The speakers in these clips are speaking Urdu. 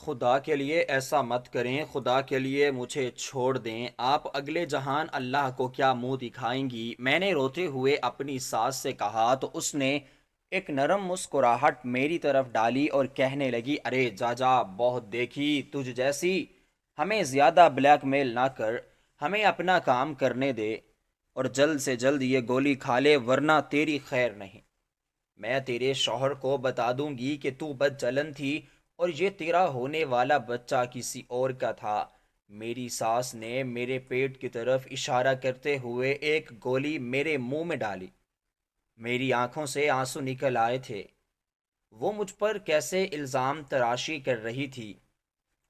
خدا کے لیے ایسا مت کریں، خدا کے لیے مجھے چھوڑ دیں، آپ اگلے جہان اللہ کو کیا منہ دکھائیں گی؟ میں نے روتے ہوئے اپنی ساس سے کہا تو اس نے ایک نرم مسکراہٹ میری طرف ڈالی اور کہنے لگی، ارے جا جا، بہت دیکھی تجھ جیسی، ہمیں زیادہ بلیک میل نہ کر، ہمیں اپنا کام کرنے دے اور جلد سے جلد یہ گولی کھا لے ورنہ تیری خیر نہیں۔ میں تیرے شوہر کو بتا دوں گی کہ تو بد چلن تھی اور یہ تیرا ہونے والا بچہ کسی اور کا تھا۔ میری ساس نے میرے پیٹ کی طرف اشارہ کرتے ہوئے ایک گولی میرے منہ میں ڈالی۔ میری آنکھوں سے آنسو نکل آئے تھے۔ وہ مجھ پر کیسے الزام تراشی کر رہی تھی۔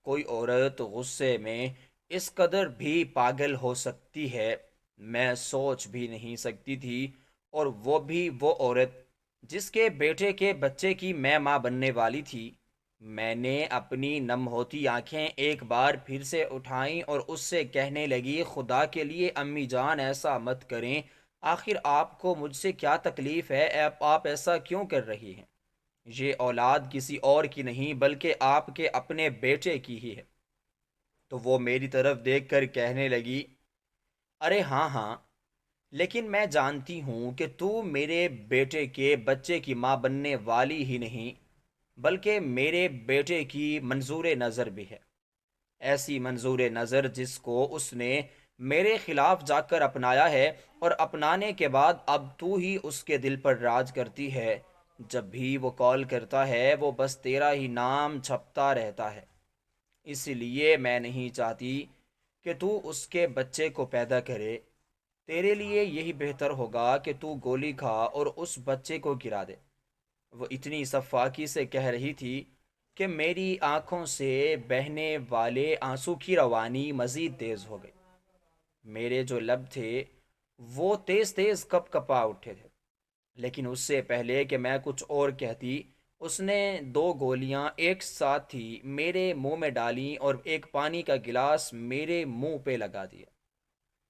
کوئی عورت غصے میں اس قدر بھی پاگل ہو سکتی ہے، میں سوچ بھی نہیں سکتی تھی، اور وہ عورت جس کے بیٹے کے بچے کی میں ماں بننے والی تھی۔ میں نے اپنی نم ہوتی آنکھیں ایک بار پھر سے اٹھائیں اور اس سے کہنے لگی، خدا کے لیے امی جان ایسا مت کریں، آخر آپ کو مجھ سے کیا تکلیف ہے؟ آپ ایسا کیوں کر رہی ہیں؟ یہ اولاد کسی اور کی نہیں بلکہ آپ کے اپنے بیٹے کی ہی ہے۔ تو وہ میری طرف دیکھ کر کہنے لگی، ارے ہاں ہاں، لیکن میں جانتی ہوں کہ تو میرے بیٹے کے بچے کی ماں بننے والی ہی نہیں بلکہ میرے بیٹے کی منظور نظر بھی ہے، ایسی منظور نظر جس کو اس نے میرے خلاف جا کر اپنایا ہے، اور اپنانے کے بعد اب تو ہی اس کے دل پر راج کرتی ہے۔ جب بھی وہ کال کرتا ہے وہ بس تیرا ہی نام چھپتا رہتا ہے۔ اس لیے میں نہیں چاہتی کہ تو اس کے بچے کو پیدا کرے۔ تیرے لیے یہی بہتر ہوگا کہ تو گولی کھا اور اس بچے کو گرا دے۔ وہ اتنی صفاکی سے کہہ رہی تھی کہ میری آنکھوں سے بہنے والے آنسو کی روانی مزید تیز ہو گئی۔ میرے جو لب تھے وہ تیز تیز کپ کپا اٹھے تھے، لیکن اس سے پہلے کہ میں کچھ اور کہتی، اس نے دو گولیاں ایک ساتھ ہی میرے منہ میں ڈالیں اور ایک پانی کا گلاس میرے منہ پہ لگا دیا،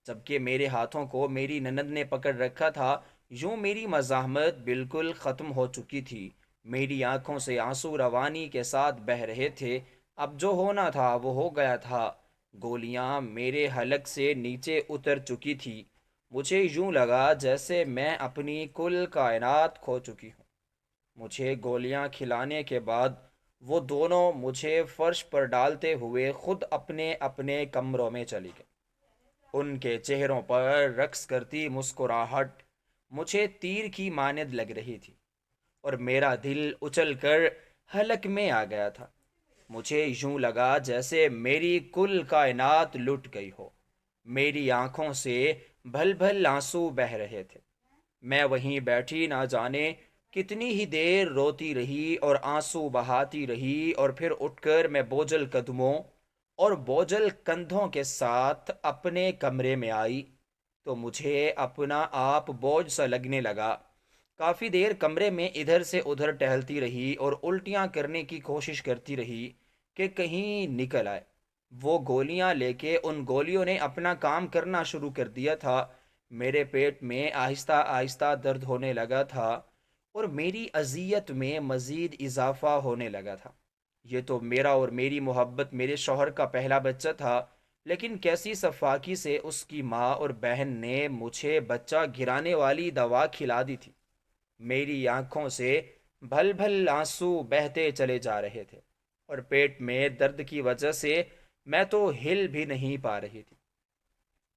جبکہ میرے ہاتھوں کو میری نند نے پکڑ رکھا تھا۔ یوں میری مزاحمت بالکل ختم ہو چکی تھی، میری آنکھوں سے آنسو روانی کے ساتھ بہہ رہے تھے۔ اب جو ہونا تھا وہ ہو گیا تھا، گولیاں میرے حلق سے نیچے اتر چکی تھی۔ مجھے یوں لگا جیسے میں اپنی کل کائنات کھو چکی ہوں۔ مجھے گولیاں کھلانے کے بعد وہ دونوں مجھے فرش پر ڈالتے ہوئے خود اپنے اپنے کمروں میں چلی گئیں۔ ان کے چہروں پر رقص کرتی مسکراہٹ مجھے تیر کی مانند لگ رہی تھی، اور میرا دل اچل کر حلق میں آ گیا تھا۔ مجھے یوں لگا جیسے میری کل کائنات لٹ گئی ہو۔ میری آنکھوں سے بھل بھل آنسو بہہ رہے تھے۔ میں وہیں بیٹھی نہ جانے کتنی ہی دیر روتی رہی اور آنسو بہاتی رہی، اور پھر اٹھ کر میں بوجھل قدموں اور بوجھل کندھوں کے ساتھ اپنے کمرے میں آئی تو مجھے اپنا آپ بوجھ سا لگنے لگا۔ کافی دیر کمرے میں ادھر سے ادھر ٹہلتی رہی اور الٹیاں کرنے کی کوشش کرتی رہی کہ کہیں نکل آئے۔ وہ گولیاں لے کے ان گولیوں نے اپنا کام کرنا شروع کر دیا تھا۔ میرے پیٹ میں آہستہ آہستہ درد ہونے لگا تھا اور میری اذیت میں مزید اضافہ ہونے لگا تھا۔ یہ تو میرا اور میری محبت میرے شوہر کا پہلا بچہ تھا، لیکن کیسی صفاکی سے اس کی ماں اور بہن نے مجھے بچہ گرانے والی دوا کھلا دی تھی۔ میری آنکھوں سے بھل بھل آنسو بہتے چلے جا رہے تھے، اور پیٹ میں درد کی وجہ سے میں تو ہل بھی نہیں پا رہی تھی۔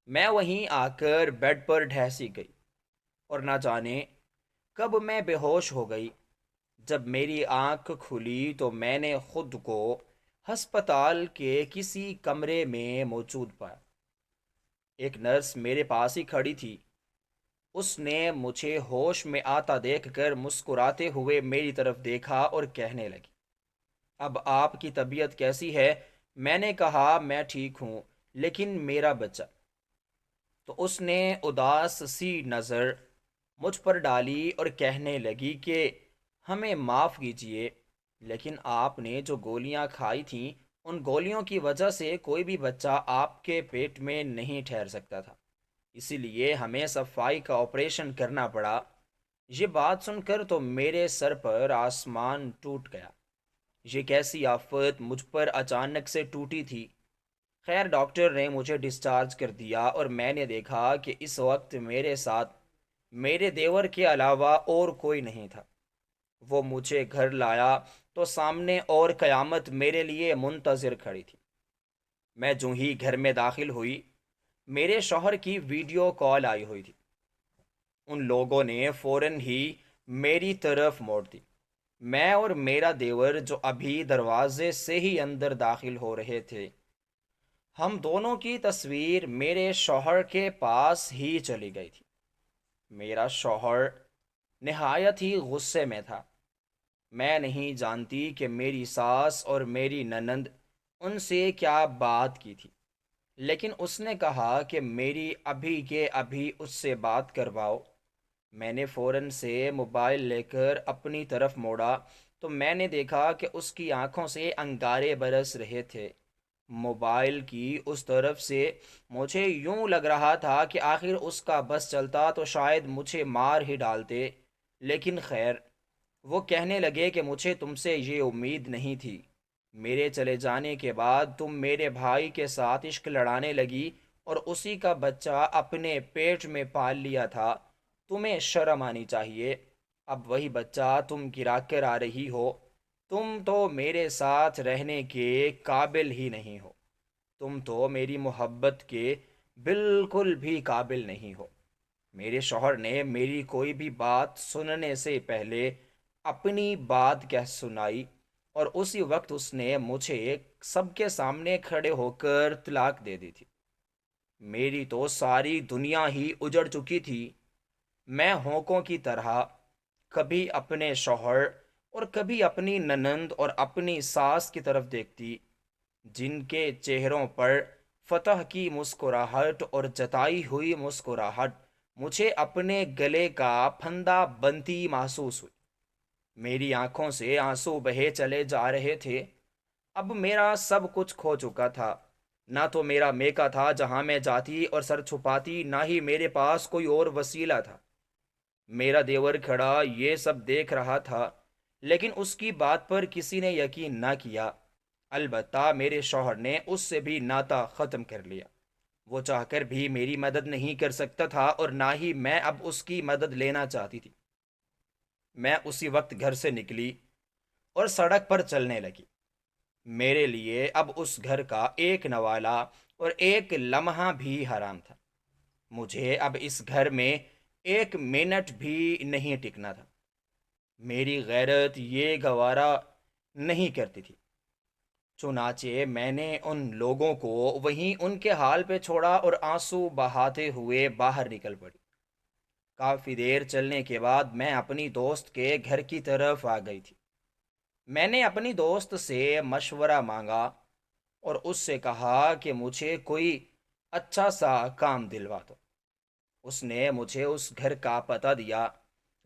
میں وہیں آ کر بیڈ پر ڈھیسی گئی، اور نہ جانے کب میں بے ہوش ہو گئی۔ جب میری آنکھ کھلی تو میں نے خود کو ہسپتال کے کسی کمرے میں موجود پایا۔ ایک نرس میرے پاس ہی کھڑی تھی۔ اس نے مجھے ہوش میں آتا دیکھ کر مسکراتے ہوئے میری طرف دیکھا اور کہنے لگی، اب آپ کی طبیعت کیسی ہے؟ میں نے کہا، میں ٹھیک ہوں، لیکن میرا بچہ۔ تو اس نے اداس سی نظر مجھ پر ڈالی اور کہنے لگی کہ ہمیں معاف کیجیے، لیکن آپ نے جو گولیاں کھائی تھیں ان گولیوں کی وجہ سے کوئی بھی بچہ آپ کے پیٹ میں نہیں ٹھہر سکتا تھا، اسی لیے ہمیں صفائی کا آپریشن کرنا پڑا۔ یہ بات سن کر تو میرے سر پر آسمان ٹوٹ گیا۔ یہ کیسی آفت مجھ پر اچانک سے ٹوٹی تھی؟ خیر ڈاکٹر نے مجھے ڈسچارج کر دیا اور میں نے دیکھا کہ اس وقت میرے ساتھ میرے دیور کے علاوہ اور کوئی نہیں تھا۔ وہ مجھے گھر لایا تو سامنے اور قیامت میرے لیے منتظر کھڑی تھی۔ میں جو ہی گھر میں داخل ہوئی، میرے شوہر کی ویڈیو کال آئی ہوئی تھی۔ ان لوگوں نے فوراً ہی میری طرف موڑ دی۔ میں اور میرا دیور جو ابھی دروازے سے ہی اندر داخل ہو رہے تھے، ہم دونوں کی تصویر میرے شوہر کے پاس ہی چلی گئی تھی۔ میرا شوہر نہایت ہی غصے میں تھا۔ میں نہیں جانتی کہ میری ساس اور میری ننند ان سے کیا بات کی تھی، لیکن اس نے کہا کہ میری ابھی کے ابھی اس سے بات کرواؤ۔ میں نے فوراً سے موبائل لے کر اپنی طرف موڑا تو میں نے دیکھا کہ اس کی آنکھوں سے انگارے برس رہے تھے۔ موبائل کی اس طرف سے مجھے یوں لگ رہا تھا کہ آخر اس کا بس چلتا تو شاید مجھے مار ہی ڈالتے، لیکن خیر۔ وہ کہنے لگے کہ مجھے تم سے یہ امید نہیں تھی۔ میرے چلے جانے کے بعد تم میرے بھائی کے ساتھ عشق لڑانے لگی اور اسی کا بچہ اپنے پیٹ میں پال لیا تھا۔ تمہیں شرم آنی چاہیے۔ اب وہی بچہ تم گرا کر آ رہی ہو۔ تم تو میرے ساتھ رہنے کے قابل ہی نہیں ہو۔ تم تو میری محبت کے بالکل بھی قابل نہیں ہو۔ میرے شوہر نے میری کوئی بھی بات سننے سے پہلے اپنی بات کہہ سنائی اور اسی وقت اس نے مجھے سب کے سامنے کھڑے ہو کر طلاق دے دی تھی۔ میری تو ساری دنیا ہی اجڑ چکی تھی۔ میں ہونکوں کی طرح کبھی اپنے شوہر اور کبھی اپنی ننند اور اپنی ساس کی طرف دیکھتی، جن کے چہروں پر فتح کی مسکراہٹ اور جتائی ہوئی مسکراہٹ مجھے اپنے گلے کا پھندا بنتی محسوس ہوئی۔ میری آنکھوں سے آنسو بہے چلے جا رہے تھے۔ اب میرا سب کچھ کھو چکا تھا۔ نہ تو میرا میکا تھا جہاں میں جاتی اور سر چھپاتی، نہ ہی میرے پاس کوئی اور وسیلہ تھا۔ میرا دیور کھڑا یہ سب دیکھ رہا تھا، لیکن اس کی بات پر کسی نے یقین نہ کیا۔ البتہ میرے شوہر نے اس سے بھی ناطہ ختم کر لیا۔ وہ چاہ کر بھی میری مدد نہیں کر سکتا تھا اور نہ ہی میں اب اس کی مدد لینا چاہتی تھی۔ میں اسی وقت گھر سے نکلی اور سڑک پر چلنے لگی۔ میرے لیے اب اس گھر کا ایک نوالا اور ایک لمحہ بھی حرام تھا۔ مجھے اب اس گھر میں ایک منٹ بھی نہیں ٹکنا تھا۔ میری غیرت یہ گوارا نہیں کرتی تھی۔ چنانچہ میں نے ان لوگوں کو وہیں ان کے حال پہ چھوڑا اور آنسو بہاتے ہوئے باہر نکل پڑی۔ کافی دیر چلنے کے بعد میں اپنی دوست کے گھر کی طرف آ گئی تھی۔ میں نے اپنی دوست سے مشورہ مانگا اور اس سے کہا کہ مجھے کوئی اچھا سا کام دلوا دو۔ اس نے مجھے اس گھر کا پتہ دیا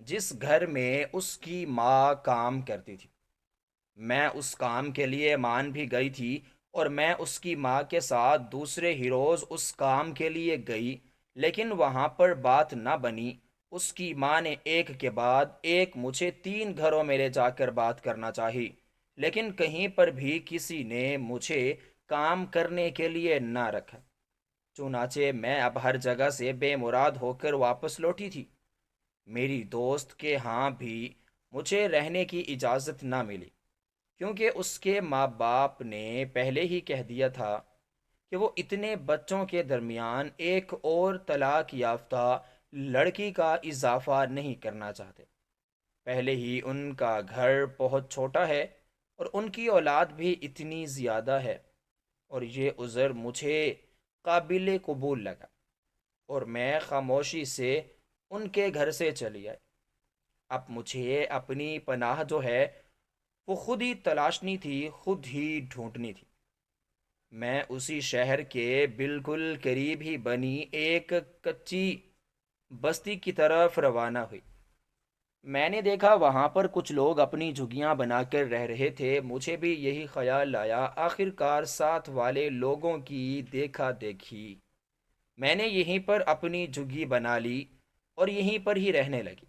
جس گھر میں اس کی ماں کام کرتی تھی۔ میں اس کام کے لیے مان بھی گئی تھی اور میں اس کی ماں کے ساتھ دوسرے ہی روز اس کام کے لیے گئی، لیکن وہاں پر بات نہ بنی۔ اس کی ماں نے ایک کے بعد ایک مجھے 3 گھروں میں لے جا کر بات کرنا چاہی، لیکن کہیں پر بھی کسی نے مجھے کام کرنے کے لیے نہ رکھا۔ چنانچہ میں اب ہر جگہ سے بے مراد ہو کر واپس لوٹی تھی۔ میری دوست کے ہاں بھی مجھے رہنے کی اجازت نہ ملی، کیونکہ اس کے ماں باپ نے پہلے ہی کہہ دیا تھا کہ وہ اتنے بچوں کے درمیان ایک اور طلاق یافتہ لڑکی کا اضافہ نہیں کرنا چاہتے۔ پہلے ہی ان کا گھر بہت چھوٹا ہے اور ان کی اولاد بھی اتنی زیادہ ہے، اور یہ عذر مجھے قابل قبول لگا اور میں خاموشی سے ان کے گھر سے چلی آئی۔ اب مجھے اپنی پناہ جو ہے وہ خود ہی تلاشنی تھی، خود ہی ڈھونڈنی تھی۔ میں اسی شہر کے بالکل قریب ہی بنی ایک کچی بستی کی طرف روانہ ہوئی۔ میں نے دیکھا وہاں پر کچھ لوگ اپنی جھگیاں بنا کر رہ رہے تھے۔ مجھے بھی یہی خیال آیا۔ آخر کار ساتھ والے لوگوں کی دیکھا دیکھی میں نے یہیں پر اپنی جھگی بنا لی اور یہیں پر ہی رہنے لگی۔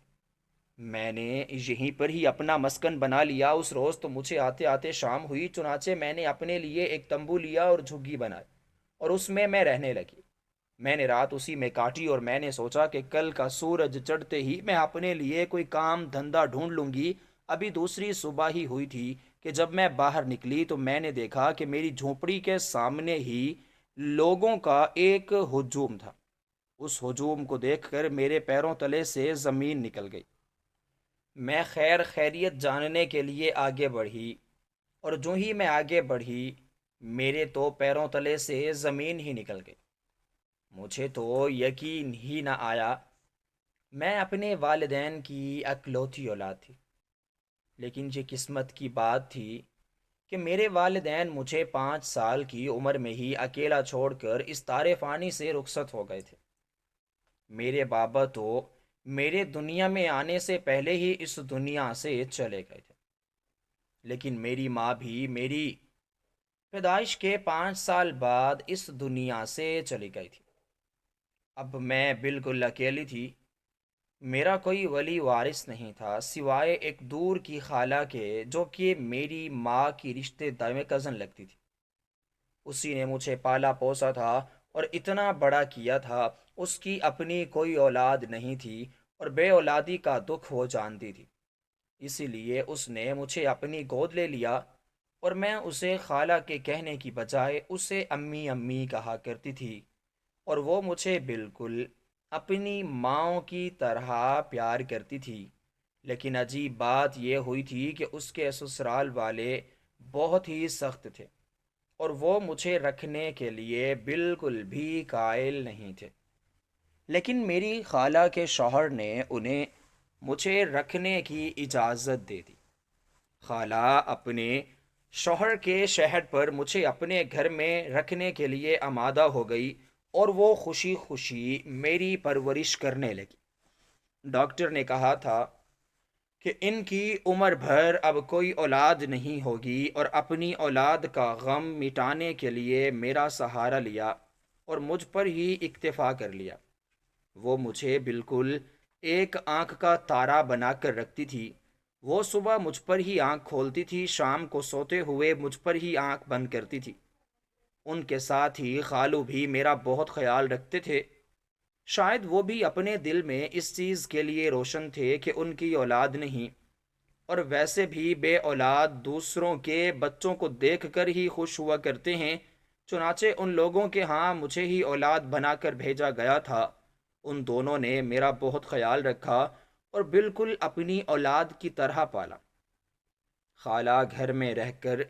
میں نے یہیں پر ہی اپنا مسکن بنا لیا۔ اس روز تو مجھے آتے آتے شام ہوئی، چنانچہ میں نے اپنے لیے ایک تمبو لیا اور جھگی بنائی اور اس میں رہنے لگی۔ میں نے رات اسی میں کاٹی اور میں نے سوچا کہ کل کا سورج چڑھتے ہی میں اپنے لیے کوئی کام دھندا ڈھونڈ لوں گی۔ ابھی دوسری صبح ہی ہوئی تھی کہ جب میں باہر نکلی تو میں نے دیکھا کہ میری جھونپڑی کے سامنے ہی لوگوں کا ایک ہجوم تھا۔ اس ہجوم کو دیکھ کر میرے پیروں تلے سے زمین نکل گئی۔ میں خیر خیریت جاننے کے لیے آگے بڑھی، اور جو ہی میں آگے بڑھی میرے تو پیروں تلے سے زمین ہی نکل گئی۔ مجھے تو یقین ہی نہ آیا۔ میں اپنے والدین کی اکلوتی اولاد تھی، لیکن یہ قسمت کی بات تھی کہ میرے والدین مجھے 5 سال کی عمر میں ہی اکیلا چھوڑ کر اس تار فانی سے رخصت ہو گئے تھے۔ میرے بابا تو میرے دنیا میں آنے سے پہلے ہی اس دنیا سے چلے گئے تھے، لیکن میری ماں بھی میری پیدائش کے 5 سال بعد اس دنیا سے چلی گئی تھی۔ اب میں بالکل اکیلی تھی۔ میرا کوئی ولی وارث نہیں تھا سوائے ایک دور کی خالہ کے، جو کہ میری ماں کی رشتے دار میں کزن لگتی تھی۔ اسی نے مجھے پالا پوسا تھا اور اتنا بڑا کیا تھا۔ اس کی اپنی کوئی اولاد نہیں تھی اور بے اولادی کا دکھ وہ جانتی تھی، اسی لیے اس نے مجھے اپنی گود لے لیا، اور میں اسے خالہ کے کہنے کی بجائے اسے امی امی کہا کرتی تھی، اور وہ مجھے بالکل اپنی ماں کی طرح پیار کرتی تھی۔ لیکن عجیب بات یہ ہوئی تھی کہ اس کے سسرال والے بہت ہی سخت تھے، اور وہ مجھے رکھنے کے لیے بالکل بھی قائل نہیں تھے۔ لیکن میری خالہ کے شوہر نے انہیں مجھے رکھنے کی اجازت دے دی۔ خالہ اپنے شوہر کے شہر پر مجھے اپنے گھر میں رکھنے کے لیے آمادہ ہو گئی، اور وہ خوشی خوشی میری پرورش کرنے لگی۔ ڈاکٹر نے کہا تھا کہ ان کی عمر بھر اب کوئی اولاد نہیں ہوگی، اور اپنی اولاد کا غم مٹانے کے لیے میرا سہارا لیا اور مجھ پر ہی اکتفا کر لیا۔ وہ مجھے بالکل ایک آنکھ کا تارا بنا کر رکھتی تھی۔ وہ صبح مجھ پر ہی آنکھ کھولتی تھی، شام کو سوتے ہوئے مجھ پر ہی آنکھ بند کرتی تھی۔ ان کے ساتھ ہی خالو بھی میرا بہت خیال رکھتے تھے۔ شاید وہ بھی اپنے دل میں اس چیز کے لیے روشن تھے کہ ان کی اولاد نہیں، اور ویسے بھی بے اولاد دوسروں کے بچوں کو دیکھ کر ہی خوش ہوا کرتے ہیں۔ چنانچہ ان لوگوں کے ہاں مجھے ہی اولاد بنا کر بھیجا گیا تھا۔ ان دونوں نے میرا بہت خیال رکھا اور بالکل اپنی اولاد کی طرح پالا۔ خالہ گھر میں رہ کر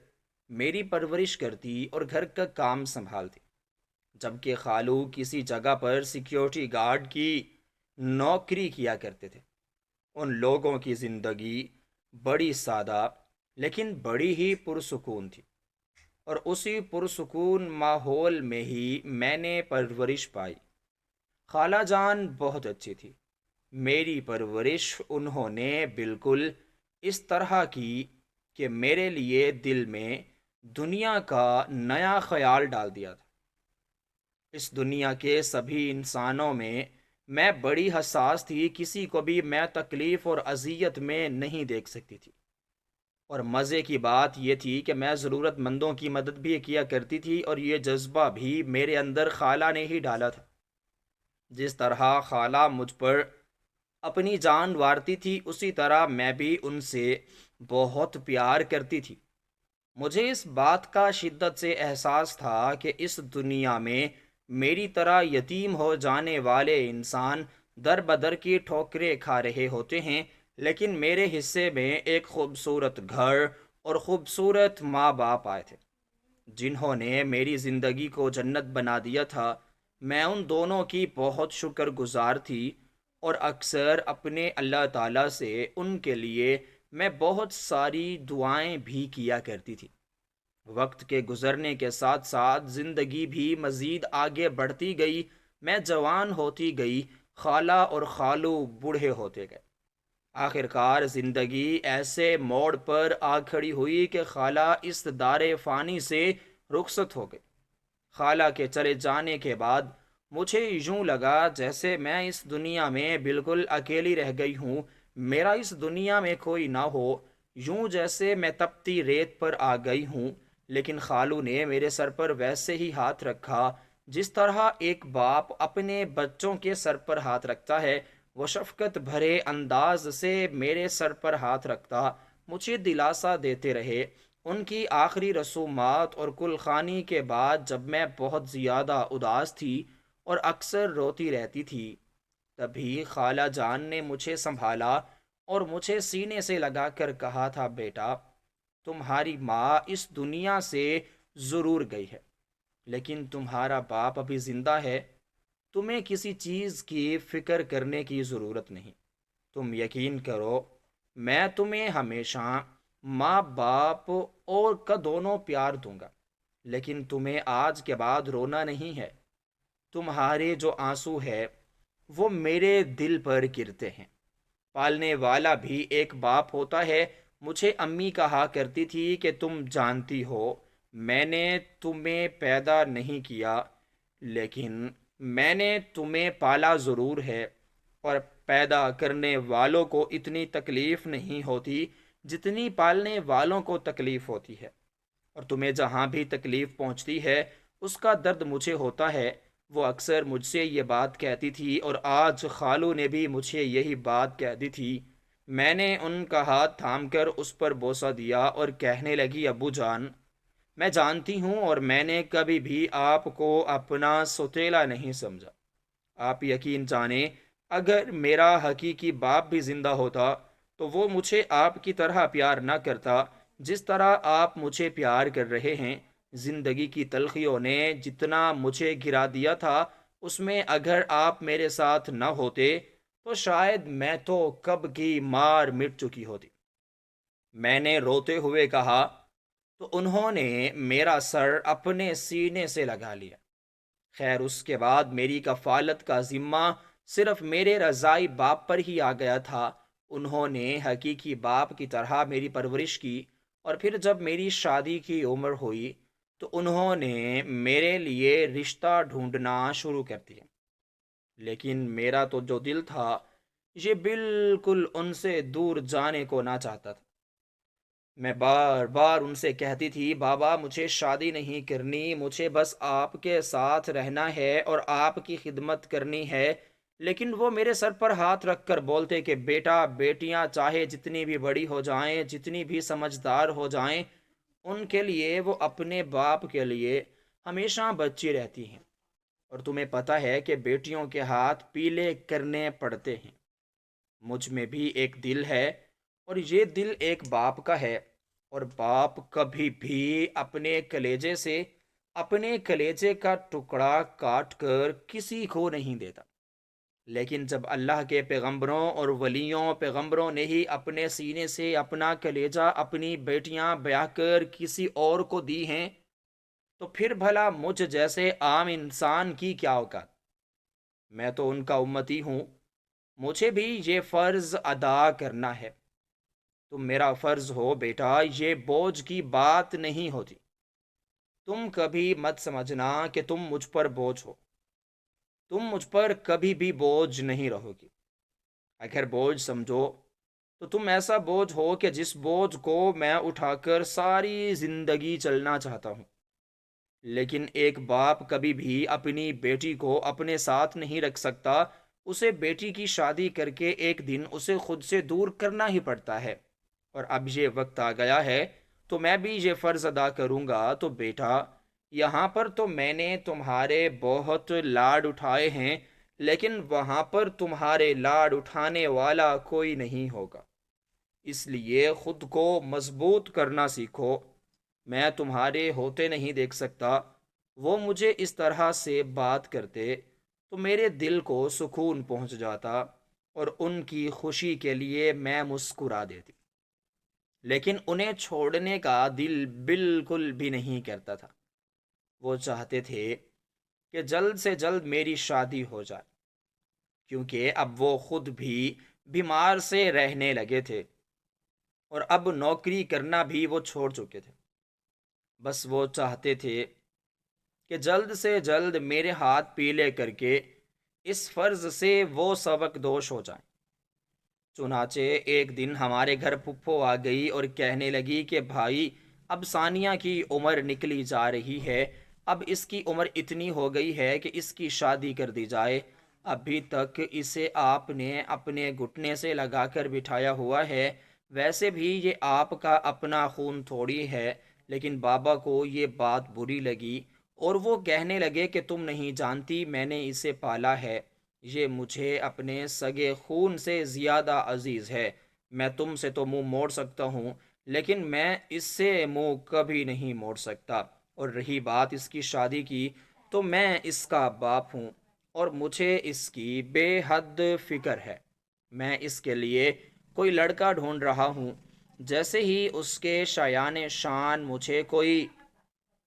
میری پرورش کرتی اور گھر کا کام سنبھالتی، جبکہ خالو کسی جگہ پر سیکیورٹی گارڈ کی نوکری کیا کرتے تھے۔ ان لوگوں کی زندگی بڑی سادہ لیکن بڑی ہی پرسکون تھی، اور اسی پرسکون ماحول میں ہی میں نے پرورش پائی۔ خالہ جان بہت اچھی تھی۔ میری پرورش انہوں نے بالکل اس طرح کی کہ میرے لیے دل میں دنیا کا نیا خیال ڈال دیا تھا۔ اس دنیا کے سبھی انسانوں میں بڑی حساس تھی، کسی کو بھی میں تکلیف اور اذیت میں نہیں دیکھ سکتی تھی۔ اور مزے کی بات یہ تھی کہ میں ضرورت مندوں کی مدد بھی کیا کرتی تھی، اور یہ جذبہ بھی میرے اندر خالہ نے ہی ڈالا تھا۔ جس طرح خالہ مجھ پر اپنی جان وارتی تھی، اسی طرح میں بھی ان سے بہت پیار کرتی تھی۔ مجھے اس بات کا شدت سے احساس تھا کہ اس دنیا میں میری طرح یتیم ہو جانے والے انسان در بدر کی ٹھوکریں کھا رہے ہوتے ہیں، لیکن میرے حصے میں ایک خوبصورت گھر اور خوبصورت ماں باپ آئے تھے، جنہوں نے میری زندگی کو جنت بنا دیا تھا۔ میں ان دونوں کی بہت شکر گزار تھی، اور اکثر اپنے اللہ تعالیٰ سے ان کے لیے میں بہت ساری دعائیں بھی کیا کرتی تھی۔ وقت کے گزرنے کے ساتھ ساتھ زندگی بھی مزید آگے بڑھتی گئی، میں جوان ہوتی گئی، خالہ اور خالو بوڑھے ہوتے گئے۔ آخر کار زندگی ایسے موڑ پر آ کھڑی ہوئی کہ خالہ اس دار فانی سے رخصت ہو گئی۔ خالہ کے چلے جانے کے بعد مجھے یوں لگا جیسے میں اس دنیا میں بالکل اکیلی رہ گئی ہوں۔ میرا اس دنیا میں کوئی نہ ہو، یوں جیسے میں تپتی ریت پر آ گئی ہوں۔ لیکن خالو نے میرے سر پر ویسے ہی ہاتھ رکھا جس طرح ایک باپ اپنے بچوں کے سر پر ہاتھ رکھتا ہے۔ وہ شفقت بھرے انداز سے میرے سر پر ہاتھ رکھتا مجھے دلاسا دیتے رہے۔ ان کی آخری رسومات اور کل خوانی کے بعد جب میں بہت زیادہ اداس تھی اور اکثر روتی رہتی تھی، تبھی خالہ جان نے مجھے سنبھالا اور مجھے سینے سے لگا کر کہا تھا، بیٹا تمہاری ماں اس دنیا سے ضرور گئی ہے، لیکن تمہارا باپ ابھی زندہ ہے۔ تمہیں کسی چیز کی فکر کرنے کی ضرورت نہیں۔ تم یقین کرو، میں تمہیں ہمیشہ ماں باپ اور کا دونوں پیار دوں گا، لیکن تمہیں آج کے بعد رونا نہیں ہے۔ تمہارے جو آنسو ہے وہ میرے دل پر گرتے ہیں۔ پالنے والا بھی ایک باپ ہوتا ہے۔ مجھے امی کہا کرتی تھی کہ تم جانتی ہو میں نے تمہیں پیدا نہیں کیا، لیکن میں نے تمہیں پالا ضرور ہے، اور پیدا کرنے والوں کو اتنی تکلیف نہیں ہوتی جتنی پالنے والوں کو تکلیف ہوتی ہے، اور تمہیں جہاں بھی تکلیف پہنچتی ہے اس کا درد مجھے ہوتا ہے۔ وہ اکثر مجھ سے یہ بات کہتی تھی، اور آج خالو نے بھی مجھے یہی بات کہہ دی تھی۔ میں نے ان کا ہاتھ تھام کر اس پر بوسہ دیا اور کہنے لگی، ابو جان، میں جانتی ہوں اور میں نے کبھی بھی آپ کو اپنا سوتیلا نہیں سمجھا۔ آپ یقین جانیں، اگر میرا حقیقی باپ بھی زندہ ہوتا تو وہ مجھے آپ کی طرح پیار نہ کرتا جس طرح آپ مجھے پیار کر رہے ہیں۔ زندگی کی تلخیوں نے جتنا مجھے گرا دیا تھا، اس میں اگر آپ میرے ساتھ نہ ہوتے تو شاید میں تو کب کی مار مٹ چکی ہوتی۔ میں نے روتے ہوئے کہا تو انہوں نے میرا سر اپنے سینے سے لگا لیا۔ خیر، اس کے بعد میری کفالت کا ذمہ صرف میرے رضائی باپ پر ہی آ گیا تھا۔ انہوں نے حقیقی باپ کی طرح میری پرورش کی، اور پھر جب میری شادی کی عمر ہوئی تو انہوں نے میرے لیے رشتہ ڈھونڈنا شروع کر دیا۔ لیکن میرا تو جو دل تھا یہ بالکل ان سے دور جانے کو نہ چاہتا تھا۔ میں بار بار ان سے کہتی تھی، بابا مجھے شادی نہیں کرنی، مجھے بس آپ کے ساتھ رہنا ہے اور آپ کی خدمت کرنی ہے۔ لیکن وہ میرے سر پر ہاتھ رکھ کر بولتے کہ بیٹا، بیٹیاں چاہے جتنی بھی بڑی ہو جائیں، جتنی بھی سمجھدار ہو جائیں، ان کے لیے وہ اپنے باپ کے لیے ہمیشہ بچی رہتی ہیں، اور تمہیں پتہ ہے کہ بیٹیوں کے ہاتھ پیلے کرنے پڑتے ہیں۔ مجھ میں بھی ایک دل ہے، اور یہ دل ایک باپ کا ہے، اور باپ کبھی بھی اپنے کلیجے کا ٹکڑا کاٹ کر کسی کو نہیں دیتا۔ لیکن جب اللہ کے پیغمبروں اور ولیوں پیغمبروں نے ہی اپنے سینے سے اپنا کلیجہ، اپنی بیٹیاں بیاہ کر کسی اور کو دی ہیں، تو پھر بھلا مجھ جیسے عام انسان کی کیا اوقات؟ میں تو ان کا امتی ہوں، مجھے بھی یہ فرض ادا کرنا ہے۔ تم میرا فرض ہو بیٹا، یہ بوجھ کی بات نہیں ہوتی۔ تم کبھی مت سمجھنا کہ تم مجھ پر بوجھ ہو۔ تم مجھ پر کبھی بھی بوجھ نہیں رہو گی۔ اگر بوجھ سمجھو تو تم ایسا بوجھ ہو کہ جس بوجھ کو میں اٹھا کر ساری زندگی چلنا چاہتا ہوں۔ لیکن ایک باپ کبھی بھی اپنی بیٹی کو اپنے ساتھ نہیں رکھ سکتا۔ اسے بیٹی کی شادی کر کے ایک دن اسے خود سے دور کرنا ہی پڑتا ہے، اور اب یہ وقت آ گیا ہے تو میں بھی یہ فرض ادا کروں گا۔ تو بیٹا، یہاں پر تو میں نے تمہارے بہت لاڈ اٹھائے ہیں، لیکن وہاں پر تمہارے لاڈ اٹھانے والا کوئی نہیں ہوگا۔ اس لیے خود کو مضبوط کرنا سیکھو۔ میں تمہارے ہوتے نہیں دیکھ سکتا۔ وہ مجھے اس طرح سے بات کرتے تو میرے دل کو سکون پہنچ جاتا، اور ان کی خوشی کے لیے میں مسکرا دیتی۔ لیکن انہیں چھوڑنے کا دل بالکل بھی نہیں کرتا تھا۔ وہ چاہتے تھے کہ جلد سے جلد میری شادی ہو جائے، کیونکہ اب وہ خود بھی بیمار سے رہنے لگے تھے، اور اب نوکری کرنا بھی وہ چھوڑ چکے تھے۔ بس وہ چاہتے تھے کہ جلد سے جلد میرے ہاتھ پیلے کر کے اس فرض سے وہ سبق دوش ہو جائیں۔ چنانچہ ایک دن ہمارے گھر پھپھو آ گئی اور کہنے لگی کہ بھائی، اب ثانیہ کی عمر نکلی جا رہی ہے، اب اس کی عمر اتنی ہو گئی ہے کہ اس کی شادی کر دی جائے۔ ابھی تک اسے آپ نے اپنے گھٹنے سے لگا کر بٹھایا ہوا ہے، ویسے بھی یہ آپ کا اپنا خون تھوڑی ہے۔ لیکن بابا کو یہ بات بری لگی اور وہ کہنے لگے کہ تم نہیں جانتی میں نے اسے پالا ہے، یہ مجھے اپنے سگے خون سے زیادہ عزیز ہے۔ میں تم سے تو منہ موڑ سکتا ہوں، لیکن میں اس سے منہ کبھی نہیں موڑ سکتا۔ اور رہی بات اس کی شادی کی، تو میں اس کا باپ ہوں اور مجھے اس کی بے حد فکر ہے۔ میں اس کے لیے کوئی لڑکا ڈھونڈ رہا ہوں، جیسے ہی اس کے شایان شان مجھے کوئی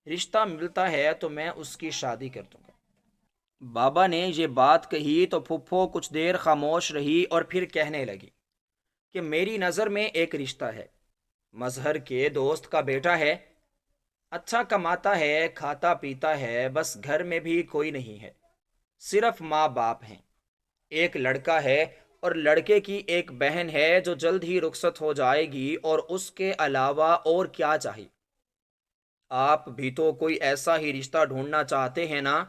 رشتہ ملتا ہے تو میں اس کی شادی کر دوں گا۔ بابا نے یہ بات کہی تو پھپھو کچھ دیر خاموش رہی اور پھر کہنے لگی کہ میری نظر میں ایک رشتہ ہے، مظہر کے دوست کا بیٹا ہے، اچھا کماتا ہے، کھاتا پیتا ہے، بس گھر میں بھی کوئی نہیں ہے، صرف ماں باپ ہیں۔ ایک لڑکا ہے اور لڑکے کی ایک بہن ہے جو جلد ہی رخصت ہو جائے گی، اور اس کے علاوہ اور کیا چاہیے؟ آپ بھی تو کوئی ایسا ہی رشتہ ڈھونڈنا چاہتے ہیں نا؟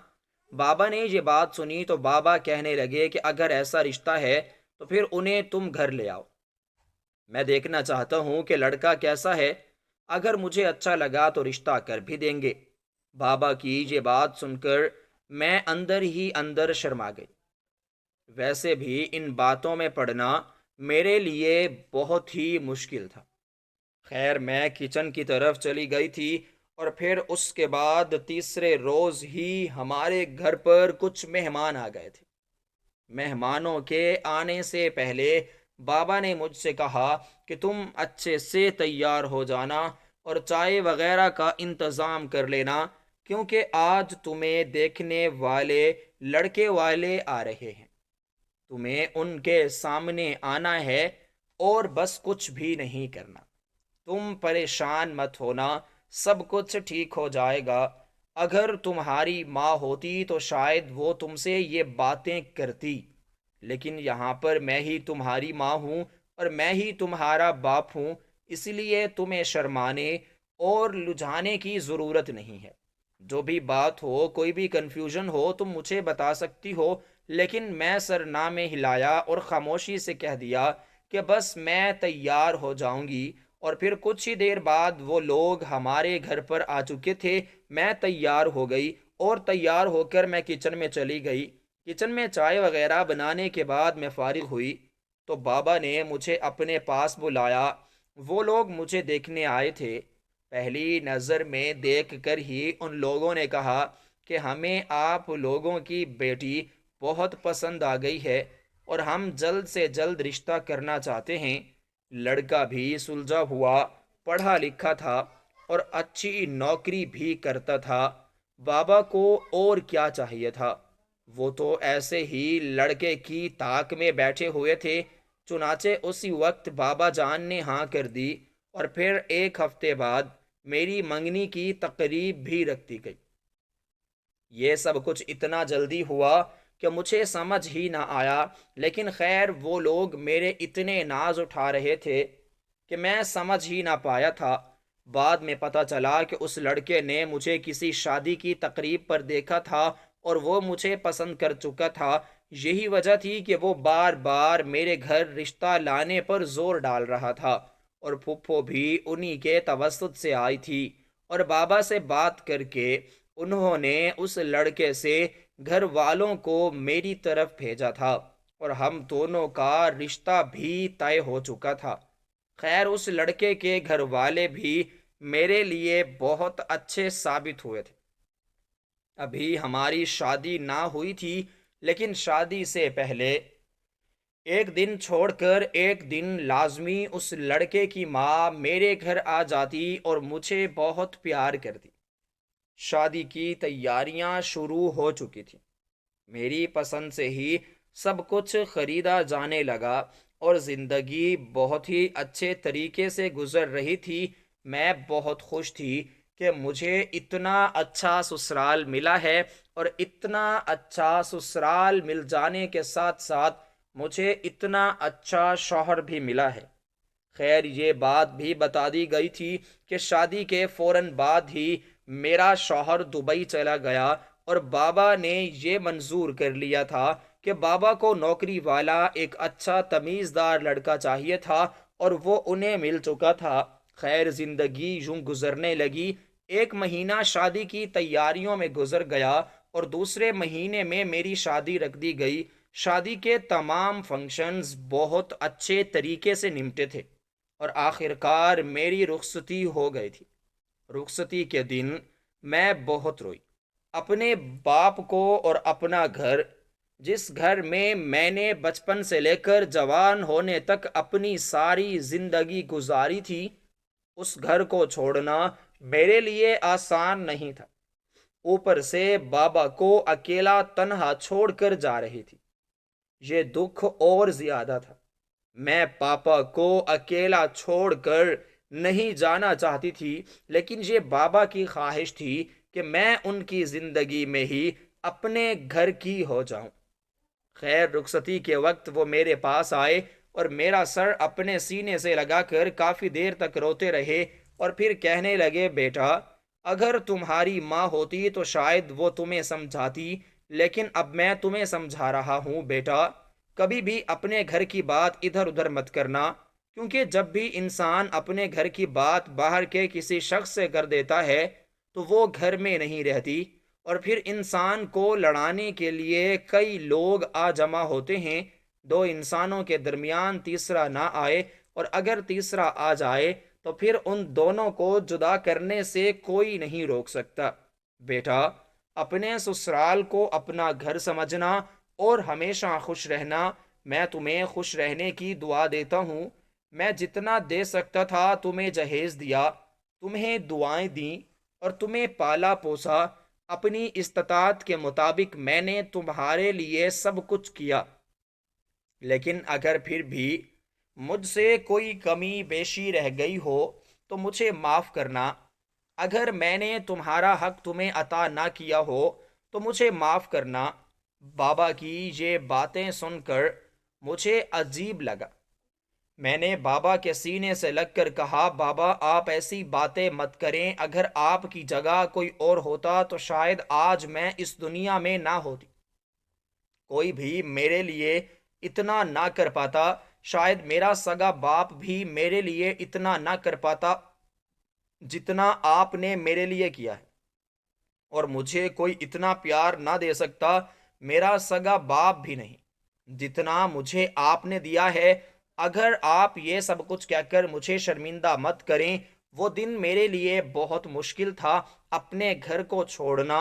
بابا نے یہ بات سنی تو بابا کہنے لگے کہ اگر ایسا رشتہ ہے تو پھر انہیں تم گھر لے آؤ، میں دیکھنا چاہتا ہوں کہ لڑکا کیسا ہے، اگر مجھے اچھا لگا تو رشتہ کر بھی دیں گے۔ بابا کی یہ بات سن کر میں اندر ہی اندر شرما گئی، ویسے بھی ان باتوں میں پڑنا میرے لیے بہت ہی مشکل تھا۔ خیر میں کچن کی طرف چلی گئی تھی، اور پھر اس کے بعد تیسرے روز ہی ہمارے گھر پر کچھ مہمان آ گئے تھے۔ مہمانوں کے آنے سے پہلے بابا نے مجھ سے کہا کہ تم اچھے سے تیار ہو جانا اور چائے وغیرہ کا انتظام کر لینا، کیونکہ آج تمہیں دیکھنے والے لڑکے والے آ رہے ہیں، تمہیں ان کے سامنے آنا ہے اور بس کچھ بھی نہیں کرنا۔ تم پریشان مت ہونا، سب کچھ ٹھیک ہو جائے گا۔ اگر تمہاری ماں ہوتی تو شاید وہ تم سے یہ باتیں کرتی، لیکن یہاں پر میں ہی تمہاری ماں ہوں اور میں ہی تمہارا باپ ہوں، اس لیے تمہیں شرمانے اور لجانے کی ضرورت نہیں ہے۔ جو بھی بات ہو، کوئی بھی کنفیوژن ہو، تم مجھے بتا سکتی ہو۔ لیکن میں سر میں ہلایا اور خاموشی سے کہہ دیا کہ بس میں تیار ہو جاؤں گی، اور پھر کچھ ہی دیر بعد وہ لوگ ہمارے گھر پر آ چکے تھے۔ میں تیار ہو گئی اور تیار ہو کر میں کچن میں چلی گئی۔ کچن میں چائے وغیرہ بنانے کے بعد میں فارغ ہوئی تو بابا نے مجھے اپنے پاس بلایا۔ وہ لوگ مجھے دیکھنے آئے تھے۔ پہلی نظر میں دیکھ کر ہی ان لوگوں نے کہا کہ ہمیں آپ لوگوں کی بیٹی بہت پسند آ گئی ہے اور ہم جلد سے جلد رشتہ کرنا چاہتے ہیں۔ لڑکا بھی سلجھا ہوا، پڑھا لکھا تھا اور اچھی نوکری بھی کرتا تھا۔ بابا کو اور کیا چاہیے تھا؟ وہ تو ایسے ہی لڑکے کی تاک میں بیٹھے ہوئے تھے۔ چنانچہ اسی وقت بابا جان نے ہاں کر دی، اور پھر ایک ہفتے بعد میری منگنی کی تقریب بھی رکھ دی گئی۔ یہ سب کچھ اتنا جلدی ہوا کہ مجھے سمجھ ہی نہ آیا، لیکن خیر وہ لوگ میرے اتنے ناز اٹھا رہے تھے کہ میں سمجھ ہی نہ پایا تھا۔ بعد میں پتہ چلا کہ اس لڑکے نے مجھے کسی شادی کی تقریب پر دیکھا تھا اور وہ مجھے پسند کر چکا تھا۔ یہی وجہ تھی کہ وہ بار بار میرے گھر رشتہ لانے پر زور ڈال رہا تھا، اور پھپھو بھی انہی کے توسط سے آئی تھی، اور بابا سے بات کر کے انہوں نے اس لڑکے سے گھر والوں کو میری طرف بھیجا تھا، اور ہم دونوں کا رشتہ بھی طے ہو چکا تھا۔ خیر اس لڑکے کے گھر والے بھی میرے لیے بہت اچھے ثابت ہوئے تھے۔ ابھی ہماری شادی نہ ہوئی تھی، لیکن شادی سے پہلے ایک دن چھوڑ کر ایک دن لازمی اس لڑکے کی ماں میرے گھر آ جاتی اور مجھے بہت پیار کرتی۔ شادی کی تیاریاں شروع ہو چکی تھیں، میری پسند سے ہی سب کچھ خریدا جانے لگا اور زندگی بہت ہی اچھے طریقے سے گزر رہی تھی۔ میں بہت خوش تھی کہ مجھے اتنا اچھا سسرال ملا ہے، اور اتنا اچھا سسرال مل جانے کے ساتھ ساتھ مجھے اتنا اچھا شوہر بھی ملا ہے۔ خیر یہ بات بھی بتا دی گئی تھی کہ شادی کے فوراً بعد ہی میرا شوہر دبئی چلا گیا، اور بابا نے یہ منظور کر لیا تھا کہ بابا کو نوکری والا ایک اچھا تمیزدار لڑکا چاہیے تھا، اور وہ انہیں مل چکا تھا۔ خیر زندگی یوں گزرنے لگی۔ ایک مہینہ شادی کی تیاریوں میں گزر گیا، اور دوسرے مہینے میں میری شادی رکھ دی گئی۔ شادی کے تمام فنکشنز بہت اچھے طریقے سے نمٹے تھے، اور آخر کار میری رخصتی ہو گئی تھی۔ رخصتی کے دن میں بہت روئی، اپنے باپ کو اور اپنا گھر، جس گھر میں نے بچپن سے لے کر جوان ہونے تک اپنی ساری زندگی گزاری تھی، اس گھر کو چھوڑنا میرے لیے آسان نہیں تھا۔ اوپر سے بابا کو اکیلا تنہا چھوڑ کر جا رہی تھی، یہ دکھ اور زیادہ تھا۔ میں پاپا کو اکیلا چھوڑ کر نہیں جانا چاہتی تھی، لیکن یہ بابا کی خواہش تھی کہ میں ان کی زندگی میں ہی اپنے گھر کی ہو جاؤں۔ خیر رخصتی کے وقت وہ میرے پاس آئے اور میرا سر اپنے سینے سے لگا کر کافی دیر تک روتے رہے، اور پھر کہنے لگے، بیٹا اگر تمہاری ماں ہوتی تو شاید وہ تمہیں سمجھاتی، لیکن اب میں تمہیں سمجھا رہا ہوں بیٹا، کبھی بھی اپنے گھر کی بات ادھر ادھر مت کرنا، کیونکہ جب بھی انسان اپنے گھر کی بات باہر کے کسی شخص سے کر دیتا ہے تو وہ گھر میں نہیں رہتی، اور پھر انسان کو لڑانے کے لیے کئی لوگ آ جمع ہوتے ہیں۔ دو انسانوں کے درمیان تیسرا نہ آئے، اور اگر تیسرا آ جائے تو پھر ان دونوں کو جدا کرنے سے کوئی نہیں روک سکتا۔ بیٹا اپنے سسرال کو اپنا گھر سمجھنا اور ہمیشہ خوش رہنا۔ میں تمہیں خوش رہنے کی دعا دیتا ہوں۔ میں جتنا دے سکتا تھا تمہیں جہیز دیا، تمہیں دعائیں دیں، اور تمہیں پالا پوسا۔ اپنی استطاعت کے مطابق میں نے تمہارے لیے سب کچھ کیا، لیکن اگر پھر بھی مجھ سے کوئی کمی بیشی رہ گئی ہو تو مجھے معاف کرنا۔ اگر میں نے تمہارا حق تمہیں عطا نہ کیا ہو تو مجھے معاف کرنا۔ بابا کی یہ باتیں سن کر مجھے عجیب لگا۔ میں نے بابا کے سینے سے لگ کر کہا، بابا آپ ایسی باتیں مت کریں، اگر آپ کی جگہ کوئی اور ہوتا تو شاید آج میں اس دنیا میں نہ ہوتی۔ کوئی بھی میرے لیے اتنا نہ کر پاتا، شاید میرا سگا باپ بھی میرے لیے اتنا نہ کر پاتا جتنا آپ نے میرے لیے کیا ہے، اور مجھے کوئی اتنا پیار نہ دے سکتا، میرا سگا باپ بھی نہیں، جتنا مجھے آپ نے دیا ہے۔ اگر آپ یہ سب کچھ کہہ کر مجھے شرمندہ مت کریں۔ وہ دن میرے لیے بہت مشکل تھا، اپنے گھر کو چھوڑنا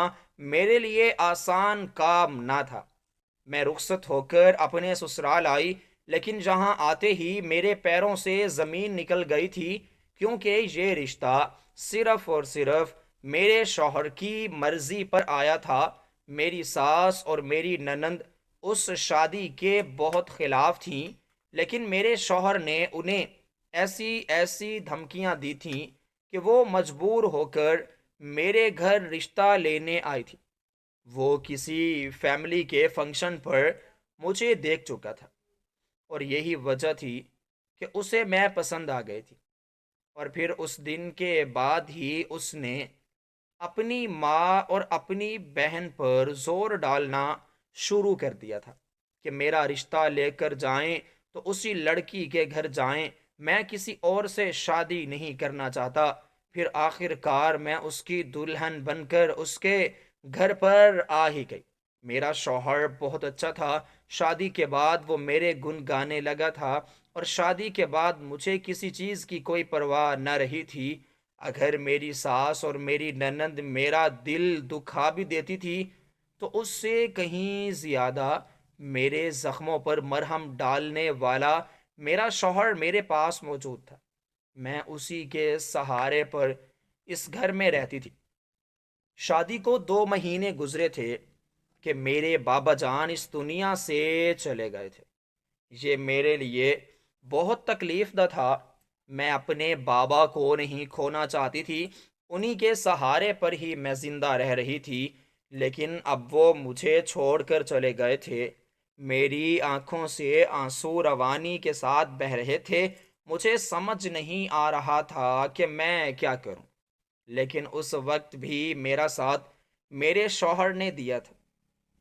میرے لیے آسان کام نہ تھا۔ میں رخصت ہو کر اپنے سسرال آئی، لیکن جہاں آتے ہی میرے پیروں سے زمین نکل گئی تھی، کیونکہ یہ رشتہ صرف اور صرف میرے شوہر کی مرضی پر آیا تھا۔ میری ساس اور میری ننند اس شادی کے بہت خلاف تھیں، لیکن میرے شوہر نے انہیں ایسی ایسی دھمکیاں دی تھیں کہ وہ مجبور ہو کر میرے گھر رشتہ لینے آئی تھی۔ وہ کسی فیملی کے فنکشن پر مجھے دیکھ چکا تھا، اور یہی وجہ تھی کہ اسے میں پسند آ گئی تھی، اور پھر اس دن کے بعد ہی اس نے اپنی ماں اور اپنی بہن پر زور ڈالنا شروع کر دیا تھا کہ میرا رشتہ لے کر جائیں تو اسی لڑکی کے گھر جائیں، میں کسی اور سے شادی نہیں کرنا چاہتا۔ پھر آخر کار میں اس کی دلہن بن کر اس کے گھر پر آ ہی گئی۔ میرا شوہر بہت اچھا تھا، شادی کے بعد وہ میرے گن گانے لگا تھا، اور شادی کے بعد مجھے کسی چیز کی کوئی پرواہ نہ رہی تھی۔ اگر میری ساس اور میری ننند میرا دل دکھا بھی دیتی تھی تو اس سے کہیں زیادہ میرے زخموں پر مرہم ڈالنے والا میرا شوہر میرے پاس موجود تھا۔ میں اسی کے سہارے پر اس گھر میں رہتی تھی۔ شادی کو 2 مہینے گزرے تھے کہ میرے بابا جان اس دنیا سے چلے گئے تھے۔ یہ میرے لیے بہت تکلیف دہ تھا۔ میں اپنے بابا کو نہیں کھونا چاہتی تھی، انہی کے سہارے پر ہی میں زندہ رہ رہی تھی، لیکن اب وہ مجھے چھوڑ کر چلے گئے تھے۔ میری آنکھوں سے آنسو روانی کے ساتھ بہہ رہے تھے۔ مجھے سمجھ نہیں آ رہا تھا کہ میں کیا کروں، لیکن اس وقت بھی میرا ساتھ میرے شوہر نے دیا تھا۔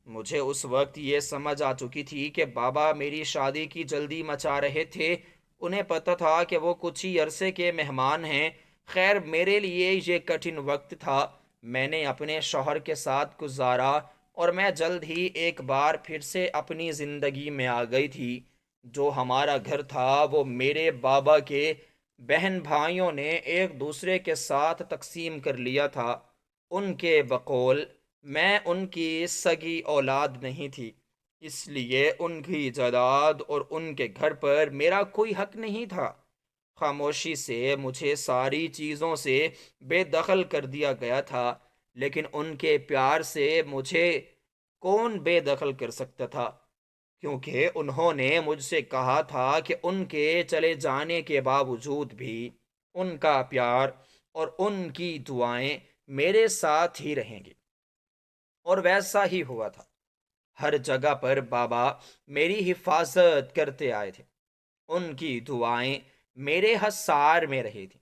مجھے اس وقت یہ سمجھ آ چکی تھی کہ بابا میری شادی کی جلدی مچا رہے تھے۔ انہیں پتہ تھا کہ وہ کچھ ہی عرصے کے مہمان ہیں۔ خیر، میرے لیے یہ کٹھن وقت تھا۔ میں نے اپنے شوہر کے ساتھ گزارا اور میں جلد ہی ایک بار پھر سے اپنی زندگی میں آ گئی تھی۔ جو ہمارا گھر تھا وہ میرے بابا کے بہن بھائیوں نے ایک دوسرے کے ساتھ تقسیم کر لیا تھا۔ ان کے بقول میں ان کی سگی اولاد نہیں تھی، اس لیے ان کی جائیداد اور ان کے گھر پر میرا کوئی حق نہیں تھا۔ خاموشی سے مجھے ساری چیزوں سے بے دخل کر دیا گیا تھا، لیکن ان کے پیار سے مجھے کون بے دخل کر سکتا تھا؟ کیونکہ انہوں نے مجھ سے کہا تھا کہ ان کے چلے جانے کے باوجود بھی ان کا پیار اور ان کی دعائیں میرے ساتھ ہی رہیں گی، اور ویسا ہی ہوا تھا۔ ہر جگہ پر بابا میری حفاظت کرتے آئے تھے۔ ان کی دعائیں میرے حصار میں رہی تھیں،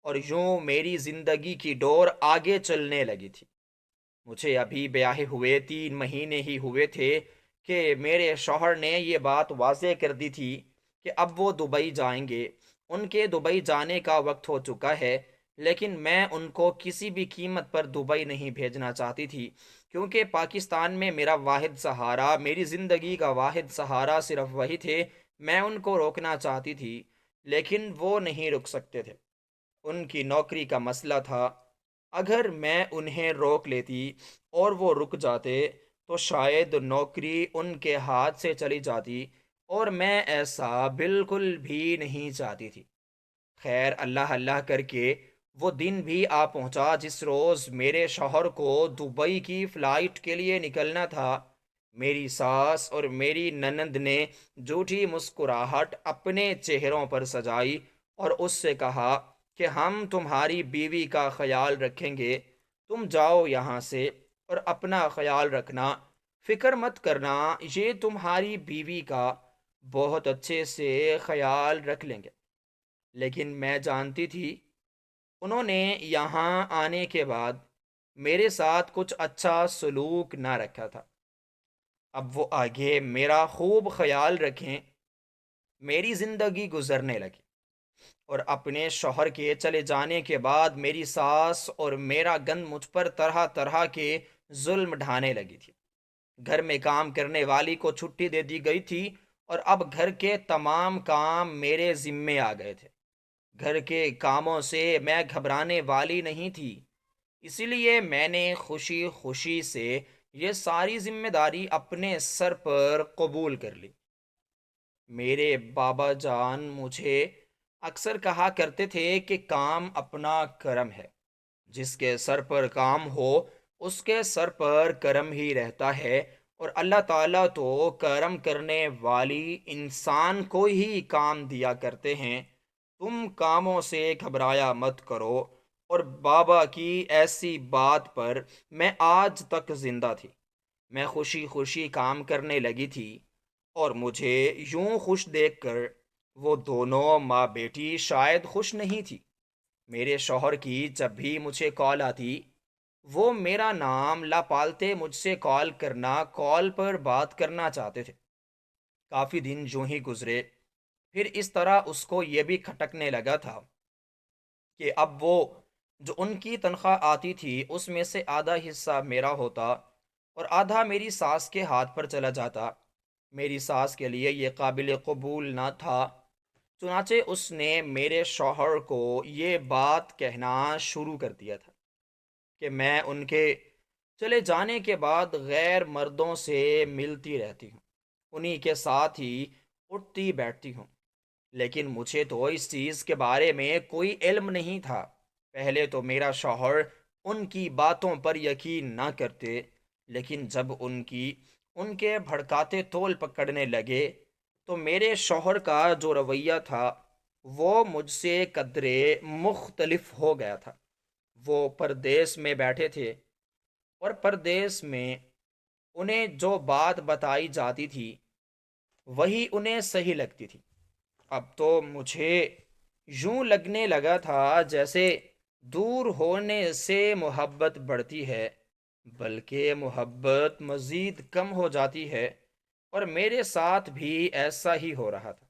اور یوں میری زندگی کی ڈور آگے چلنے لگی تھی۔ مجھے ابھی بیاہے ہوئے 3 مہینے ہی ہوئے تھے کہ میرے شوہر نے یہ بات واضح کر دی تھی کہ اب وہ دبئی جائیں گے۔ ان کے دبئی جانے کا وقت ہو چکا ہے، لیکن میں ان کو کسی بھی قیمت پر دبئی نہیں بھیجنا چاہتی تھی، کیونکہ پاکستان میں میرا واحد سہارا، میری زندگی کا واحد سہارا صرف وہی تھے۔ میں ان کو روکنا چاہتی تھی، لیکن وہ نہیں رک سکتے تھے۔ ان کی نوکری کا مسئلہ تھا۔ اگر میں انہیں روک لیتی اور وہ رک جاتے تو شاید نوکری ان کے ہاتھ سے چلی جاتی، اور میں ایسا بالکل بھی نہیں چاہتی تھی۔ خیر، اللہ اللہ کر کے وہ دن بھی آ پہنچا جس روز میرے شوہر کو دبئی کی فلائٹ کے لیے نکلنا تھا۔ میری ساس اور میری ننند نے جھوٹی مسکراہٹ اپنے چہروں پر سجائی اور اس سے کہا کہ ہم تمہاری بیوی کا خیال رکھیں گے، تم جاؤ یہاں سے اور اپنا خیال رکھنا، فکر مت کرنا، یہ تمہاری بیوی کا بہت اچھے سے خیال رکھ لیں گے۔ لیکن میں جانتی تھی انہوں نے یہاں آنے کے بعد میرے ساتھ کچھ اچھا سلوک نہ رکھا تھا۔ اب وہ آگے میرا خوب خیال رکھیں۔ میری زندگی گزرنے لگی، اور اپنے شوہر کے چلے جانے کے بعد میری ساس اور میرا گند مجھ پر طرح طرح کے ظلم ڈھانے لگی تھی۔ گھر میں کام کرنے والی کو چھٹی دے دی گئی تھی، اور اب گھر کے تمام کام میرے ذمے آ گئے تھے۔ گھر کے کاموں سے میں گھبرانے والی نہیں تھی، اسی لیے میں نے خوشی خوشی سے یہ ساری ذمہ داری اپنے سر پر قبول کر لی۔ میرے بابا جان مجھے اکثر کہا کرتے تھے کہ کام اپنا کرم ہے، جس کے سر پر کام ہو اس کے سر پر کرم ہی رہتا ہے، اور اللہ تعالیٰ تو کرم کرنے والی انسان کو ہی کام دیا کرتے ہیں۔ تم کاموں سے گھبرایا مت کرو، اور بابا کی ایسی بات پر میں آج تک زندہ تھی۔ میں خوشی خوشی کام کرنے لگی تھی، اور مجھے یوں خوش دیکھ کر وہ دونوں ماں بیٹی شاید خوش نہیں تھی۔ میرے شوہر کی جب بھی مجھے کال آتی، وہ میرا نام لاپالتے مجھ سے کال پر بات کرنا چاہتے تھے۔ کافی دن یوں ہی گزرے، پھر اس طرح اس کو یہ بھی کھٹکنے لگا تھا کہ اب وہ جو ان کی تنخواہ آتی تھی اس میں سے آدھا حصہ میرا ہوتا اور آدھا میری ساس کے ہاتھ پر چلا جاتا۔ میری ساس کے لیے یہ قابل قبول نہ تھا، چنانچہ اس نے میرے شوہر کو یہ بات کہنا شروع کر دیا تھا کہ میں ان کے چلے جانے کے بعد غیر مردوں سے ملتی رہتی ہوں، انہی کے ساتھ ہی اٹھتی بیٹھتی ہوں۔ لیکن مجھے تو اس چیز کے بارے میں کوئی علم نہیں تھا۔ پہلے تو میرا شوہر ان کی باتوں پر یقین نہ کرتے، لیکن جب ان کے بھڑکاتے تول پکڑنے لگے تو میرے شوہر کا جو رویہ تھا وہ مجھ سے قدرے مختلف ہو گیا تھا۔ وہ پردیس میں بیٹھے تھے، اور پردیس میں انہیں جو بات بتائی جاتی تھی وہی انہیں صحیح لگتی تھی۔ اب تو مجھے یوں لگنے لگا تھا جیسے دور ہونے سے محبت بڑھتی ہے، بلکہ محبت مزید کم ہو جاتی ہے، اور میرے ساتھ بھی ایسا ہی ہو رہا تھا۔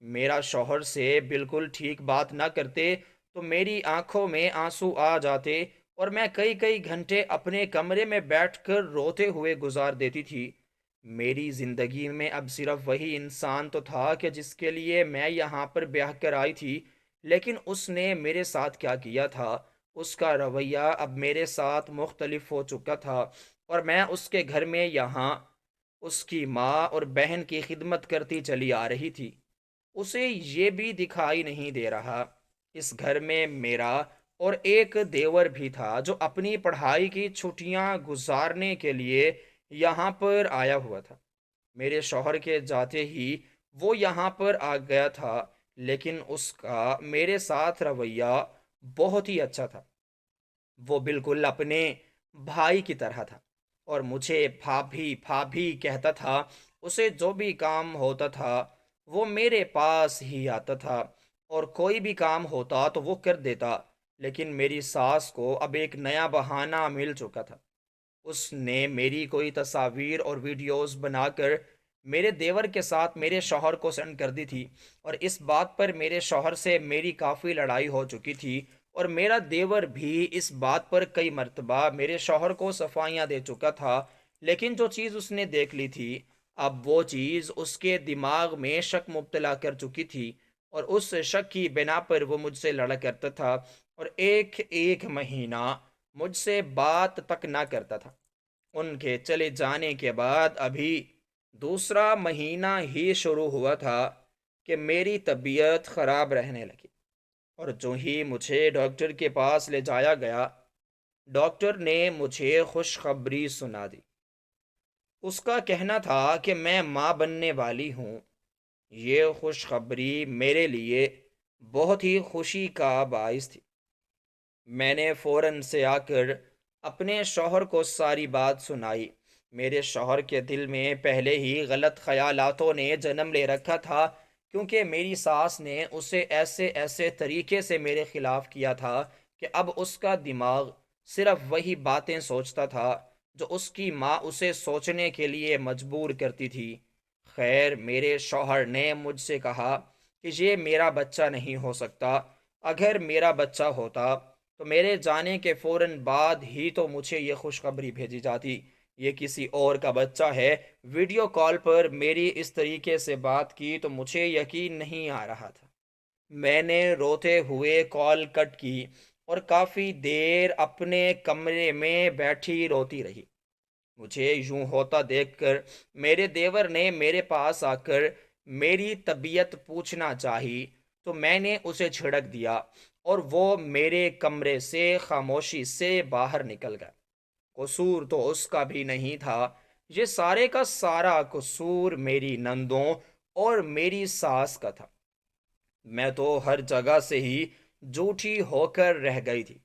میرا شوہر سے بالکل ٹھیک بات نہ کرتے تو میری آنکھوں میں آنسو آ جاتے، اور میں کئی کئی گھنٹے اپنے کمرے میں بیٹھ کر روتے ہوئے گزار دیتی تھی۔ میری زندگی میں اب صرف وہی انسان تو تھا کہ جس کے لیے میں یہاں پر بیاہ کر آئی تھی، لیکن اس نے میرے ساتھ کیا کیا تھا، اس کا رویہ اب میرے ساتھ مختلف ہو چکا تھا، اور میں اس کے گھر میں یہاں اس کی ماں اور بہن کی خدمت کرتی چلی آ رہی تھی۔ اسے یہ بھی دکھائی نہیں دے رہا، اس گھر میں میرا اور ایک دیور بھی تھا جو اپنی پڑھائی کی چھٹیاں گزارنے کے لیے یہاں پر آیا ہوا تھا۔ میرے شوہر کے جاتے ہی وہ یہاں پر آ گیا تھا، لیکن اس کا میرے ساتھ رویہ بہت ہی اچھا تھا۔ وہ بالکل اپنے بھائی کی طرح تھا، اور مجھے بھابھی بھابھی کہتا تھا۔ اسے جو بھی کام ہوتا تھا وہ میرے پاس ہی آتا تھا، اور کوئی بھی کام ہوتا تو وہ کر دیتا۔ لیکن میری ساس کو اب ایک نیا بہانہ مل چکا تھا۔ اس نے میری کوئی تصاویر اور ویڈیوز بنا کر میرے دیور کے ساتھ میرے شوہر کو سینڈ کر دی تھی، اور اس بات پر میرے شوہر سے میری کافی لڑائی ہو چکی تھی، اور میرا دیور بھی اس بات پر کئی مرتبہ میرے شوہر کو صفائیاں دے چکا تھا۔ لیکن جو چیز اس نے دیکھ لی تھی، اب وہ چیز اس کے دماغ میں شک مبتلا کر چکی تھی، اور اس شک کی بنا پر وہ مجھ سے لڑا کرتا تھا، اور ایک ایک مہینہ مجھ سے بات تک نہ کرتا تھا۔ ان کے چلے جانے کے بعد ابھی دوسرا مہینہ ہی شروع ہوا تھا کہ میری طبیعت خراب رہنے لگی، اور جو ہی مجھے ڈاکٹر کے پاس لے جایا گیا، ڈاکٹر نے مجھے خوشخبری سنا دی۔ اس کا کہنا تھا کہ میں ماں بننے والی ہوں۔ یہ خوشخبری میرے لیے بہت ہی خوشی کا باعث تھی۔ میں نے فوراً سے آ کر اپنے شوہر کو ساری بات سنائی۔ میرے شوہر کے دل میں پہلے ہی غلط خیالاتوں نے جنم لے رکھا تھا، کیونکہ میری ساس نے اسے ایسے ایسے طریقے سے میرے خلاف کیا تھا کہ اب اس کا دماغ صرف وہی باتیں سوچتا تھا جو اس کی ماں اسے سوچنے کے لیے مجبور کرتی تھی۔ خیر، میرے شوہر نے مجھ سے کہا کہ یہ میرا بچہ نہیں ہو سکتا۔ اگر میرا بچہ ہوتا تو میرے جانے کے فوراً بعد ہی تو مجھے یہ خوشخبری بھیجی جاتی۔ یہ کسی اور کا بچہ ہے۔ ویڈیو کال پر میری اس طریقے سے بات کی تو مجھے یقین نہیں آ رہا تھا۔ میں نے روتے ہوئے کال کٹ کی، اور کافی دیر اپنے کمرے میں بیٹھی روتی رہی۔ مجھے یوں ہوتا دیکھ کر میرے دیور نے میرے پاس آ کر میری طبیعت پوچھنا چاہی، تو میں نے اسے جھڑک دیا، اور وہ میرے کمرے سے خاموشی سے باہر نکل گیا۔ قصور تو اس کا بھی نہیں تھا، یہ سارے کا سارا قصور میری نندوں اور میری ساس کا تھا۔ میں تو ہر جگہ سے ہی جھوٹی ہو کر رہ گئی تھی۔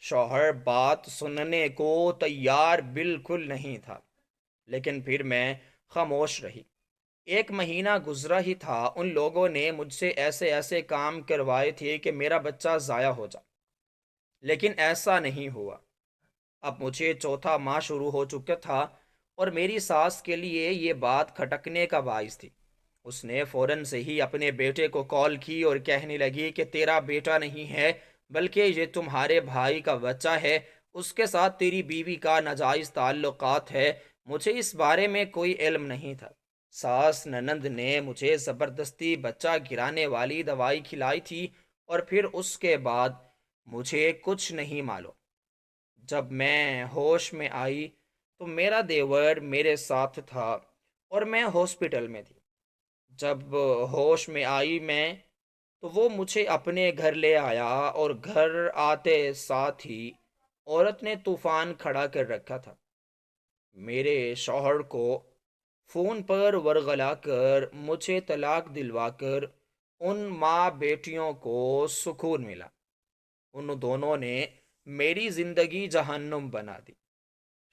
شوہر بات سننے کو تیار بالکل نہیں تھا، لیکن پھر میں خاموش رہی۔ ایک مہینہ گزرا ہی تھا، ان لوگوں نے مجھ سے ایسے ایسے کام کروائے تھے کہ میرا بچہ ضائع ہو جائے، لیکن ایسا نہیں ہوا۔ اب مجھے چوتھا ماہ شروع ہو چکا تھا، اور میری ساس کے لیے یہ بات کھٹکنے کا باعث تھی۔ اس نے فوراً سے ہی اپنے بیٹے کو کال کی اور کہنے لگی کہ تیرا بیٹا نہیں ہے، بلکہ یہ تمہارے بھائی کا بچہ ہے، اس کے ساتھ تیری بیوی کا ناجائز تعلقات ہے۔ مجھے اس بارے میں کوئی علم نہیں تھا۔ ساس ننند نے مجھے زبردستی بچہ گرانے والی دوائی کھلائی تھی، اور پھر اس کے بعد مجھے کچھ نہیں معلوم۔ جب میں ہوش میں آئی تو میرا دیور میرے ساتھ تھا، اور میں ہاسپٹل میں تھی۔ جب ہوش میں آئی میں، تو وہ مجھے اپنے گھر لے آیا، اور گھر آتے ساتھ ہی عورت نے طوفان کھڑا کر رکھا تھا۔ میرے شوہر کو فون پر ورغلا کر مجھے طلاق دلوا کر ان ماں بیٹیوں کو سکون ملا۔ ان دونوں نے میری زندگی جہنم بنا دی۔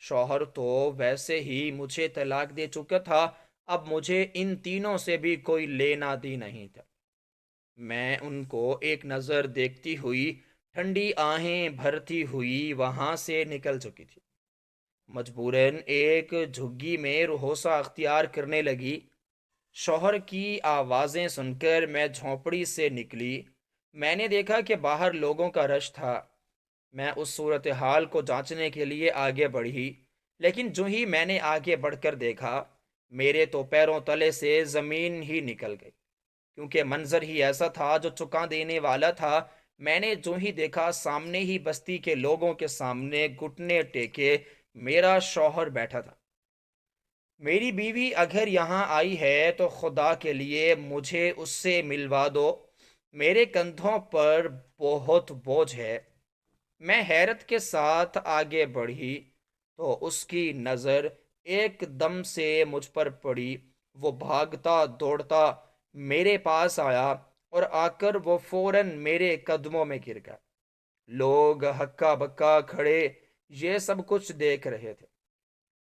شوہر تو ویسے ہی مجھے طلاق دے چکا تھا، اب مجھے ان تینوں سے بھی کوئی لینا دی نہیں تھا۔ میں ان کو ایک نظر دیکھتی ہوئی ٹھنڈی آہیں بھرتی ہوئی وہاں سے نکل چکی تھی، مجبوراً ایک جھگی میں رہوسا اختیار کرنے لگی۔ شوہر کی آوازیں سن کر میں جھونپڑی سے نکلی۔ میں نے دیکھا کہ باہر لوگوں کا رش تھا۔ میں اس صورتحال کو جانچنے کے لیے آگے بڑھی، لیکن جو ہی میں نے آگے بڑھ کر دیکھا، میرے تو پیروں تلے سے زمین ہی نکل گئی، کیونکہ منظر ہی ایسا تھا جو چکا دینے والا تھا۔ میں نے جو ہی دیکھا، سامنے ہی بستی کے لوگوں کے سامنے گھٹنے ٹیکے میرا شوہر بیٹھا تھا۔ میری بیوی اگر یہاں آئی ہے تو خدا کے لیے مجھے اس سے ملوا دو، میرے کندھوں پر بہت بوجھ ہے۔ میں حیرت کے ساتھ آگے بڑھی تو اس کی نظر ایک دم سے مجھ پر پڑی۔ وہ بھاگتا دوڑتا میرے پاس آیا اور آ کر وہ فوراً میرے قدموں میں گر گیا۔ لوگ ہکا بکا کھڑے یہ سب کچھ دیکھ رہے تھے۔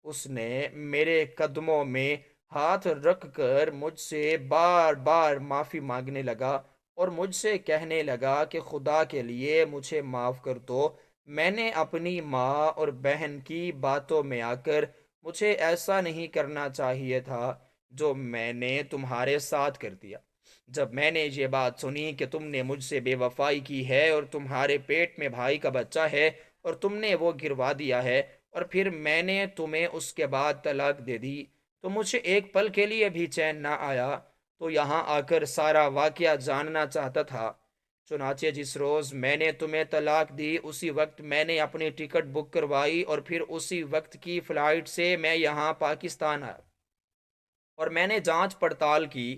اس نے میرے قدموں میں ہاتھ رکھ کر مجھ سے بار بار معافی مانگنے لگا اور مجھ سے کہنے لگا کہ خدا کے لیے مجھے معاف کر دو۔ میں نے اپنی ماں اور بہن کی باتوں میں آ کر مجھے ایسا نہیں کرنا چاہیے تھا جو میں نے تمہارے ساتھ کر دیا۔ جب میں نے یہ بات سنی کہ تم نے مجھ سے بے وفائی کی ہے اور تمہارے پیٹ میں بھائی کا بچہ ہے اور تم نے وہ گروا دیا ہے، اور پھر میں نے تمہیں اس کے بعد طلاق دے دی، تو مجھے ایک پل کے لیے بھی چین نہ آیا، تو یہاں آ کر سارا واقعہ جاننا چاہتا تھا۔ چنانچہ جس روز میں نے تمہیں طلاق دی اسی وقت میں نے اپنی ٹکٹ بک کروائی اور پھر اسی وقت کی فلائٹ سے میں یہاں پاکستان آیا، اور میں نے جانچ پڑتال کی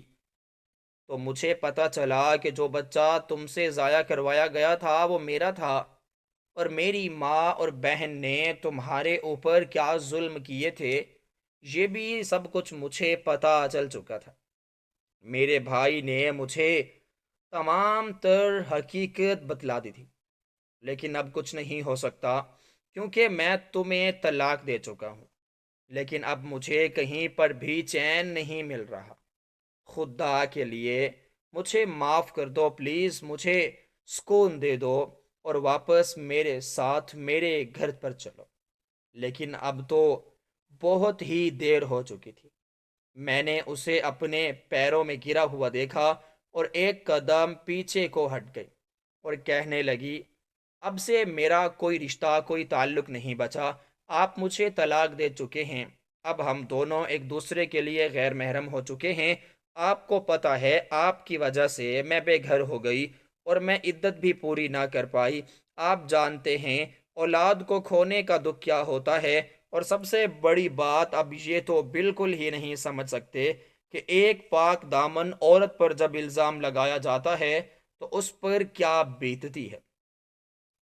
تو مجھے پتہ چلا کہ جو بچہ تم سے ضائع کروایا گیا تھا وہ میرا تھا، اور میری ماں اور بہن نے تمہارے اوپر کیا ظلم کیے تھے یہ بھی سب کچھ مجھے پتہ چل چکا تھا۔ میرے بھائی نے مجھے تمام تر حقیقت بتلا دی تھی، لیکن اب کچھ نہیں ہو سکتا کیونکہ میں تمہیں طلاق دے چکا ہوں۔ لیکن اب مجھے کہیں پر بھی چین نہیں مل رہا۔ خدا کے لیے مجھے معاف کر دو، پلیز مجھے سکون دے دو اور واپس میرے ساتھ میرے گھر پر چلو۔ لیکن اب تو بہت ہی دیر ہو چکی تھی۔ میں نے اسے اپنے پیروں میں گرا ہوا دیکھا اور ایک قدم پیچھے کو ہٹ گئی اور کہنے لگی، اب سے میرا کوئی رشتہ کوئی تعلق نہیں بچا، آپ مجھے طلاق دے چکے ہیں، اب ہم دونوں ایک دوسرے کے لیے غیر محرم ہو چکے ہیں۔ آپ کو پتہ ہے آپ کی وجہ سے میں بے گھر ہو گئی اور میں عدت بھی پوری نہ کر پائی۔ آپ جانتے ہیں اولاد کو کھونے کا دکھ کیا ہوتا ہے، اور سب سے بڑی بات اب یہ تو بالکل ہی نہیں سمجھ سکتے کہ ایک پاک دامن عورت پر جب الزام لگایا جاتا ہے تو اس پر کیا بیتتی ہے۔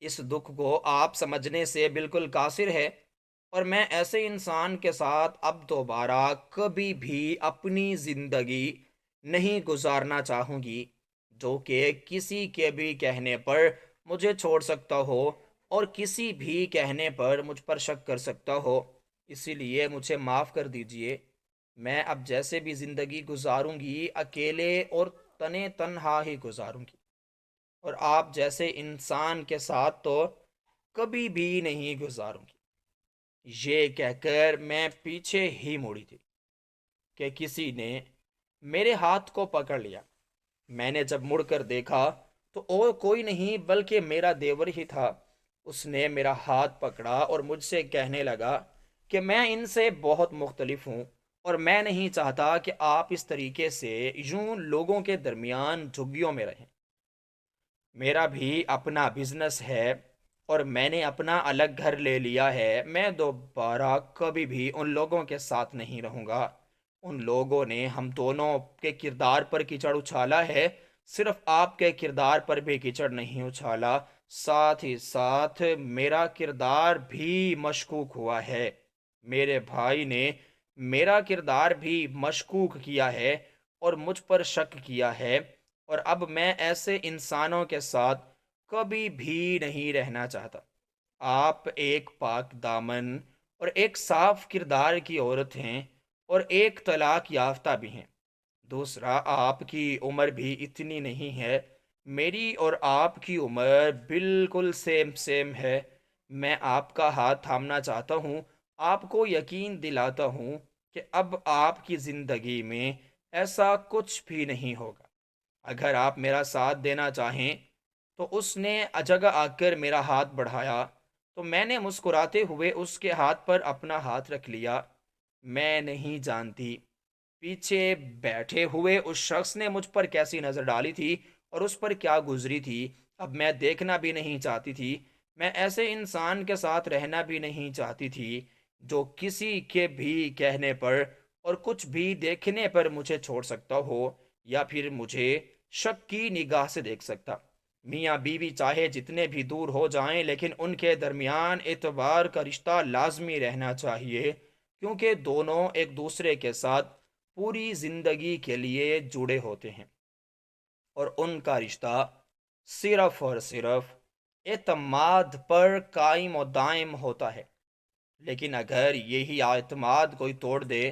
اس دکھ کو آپ سمجھنے سے بالکل قاصر ہے، اور میں ایسے انسان کے ساتھ اب دوبارہ کبھی بھی اپنی زندگی نہیں گزارنا چاہوں گی جو کہ کسی کے بھی کہنے پر مجھے چھوڑ سکتا ہو اور کسی بھی کہنے پر مجھ پر شک کر سکتا ہو۔ اسی لیے مجھے معاف کر دیجئے۔ میں اب جیسے بھی زندگی گزاروں گی اکیلے اور تنے تنہا ہی گزاروں گی، اور آپ جیسے انسان کے ساتھ تو کبھی بھی نہیں گزاروں گی۔ یہ کہہ کر میں پیچھے ہی مڑی تھی کہ کسی نے میرے ہاتھ کو پکڑ لیا۔ میں نے جب مڑ کر دیکھا تو اور کوئی نہیں بلکہ میرا دیور ہی تھا۔ اس نے میرا ہاتھ پکڑا اور مجھ سے کہنے لگا کہ میں ان سے بہت مختلف ہوں، اور میں نہیں چاہتا کہ آپ اس طریقے سے یوں لوگوں کے درمیان جھگیوں میں رہیں۔ میرا بھی اپنا بزنس ہے اور میں نے اپنا الگ گھر لے لیا ہے۔ میں دوبارہ کبھی بھی ان لوگوں کے ساتھ نہیں رہوں گا۔ ان لوگوں نے ہم دونوں کے کردار پر کیچڑ اچھالا ہے، صرف آپ کے کردار پر بھی کیچڑ نہیں اچھالا، ساتھ ہی ساتھ میرا کردار بھی مشکوک ہوا ہے۔ میرے بھائی نے میرا کردار بھی مشکوک کیا ہے اور مجھ پر شک کیا ہے، اور اب میں ایسے انسانوں کے ساتھ کبھی بھی نہیں رہنا چاہتا۔ آپ ایک پاک دامن اور ایک صاف کردار کی عورت ہیں، اور ایک طلاق یافتہ بھی ہیں۔ دوسرا، آپ کی عمر بھی اتنی نہیں ہے، میری اور آپ کی عمر بالکل سیم ہے۔ میں آپ کا ہاتھ تھامنا چاہتا ہوں، آپ کو یقین دلاتا ہوں کہ اب آپ کی زندگی میں ایسا کچھ بھی نہیں ہوگا۔ اگر آپ میرا ساتھ دینا چاہیں تو اس نے جگہ آ کر میرا ہاتھ بڑھایا تو میں نے مسکراتے ہوئے اس کے ہاتھ پر اپنا ہاتھ رکھ لیا۔ میں نہیں جانتی پیچھے بیٹھے ہوئے اس شخص نے مجھ پر کیسی نظر ڈالی تھی اور اس پر کیا گزری تھی، اب میں دیکھنا بھی نہیں چاہتی تھی۔ میں ایسے انسان کے ساتھ رہنا بھی نہیں چاہتی تھی جو کسی کے بھی کہنے پر اور کچھ بھی دیکھنے پر مجھے چھوڑ سکتا ہو یا پھر مجھے شک کی نگاہ سے دیکھ سکتا۔ میاں بیوی چاہے جتنے بھی دور ہو جائیں لیکن ان کے درمیان اعتبار کا رشتہ لازمی رہنا چاہیے، کیونکہ دونوں ایک دوسرے کے ساتھ پوری زندگی کے لیے جڑے ہوتے ہیں اور ان کا رشتہ صرف اور صرف اعتماد پر قائم و دائم ہوتا ہے۔ لیکن اگر یہی اعتماد کوئی توڑ دے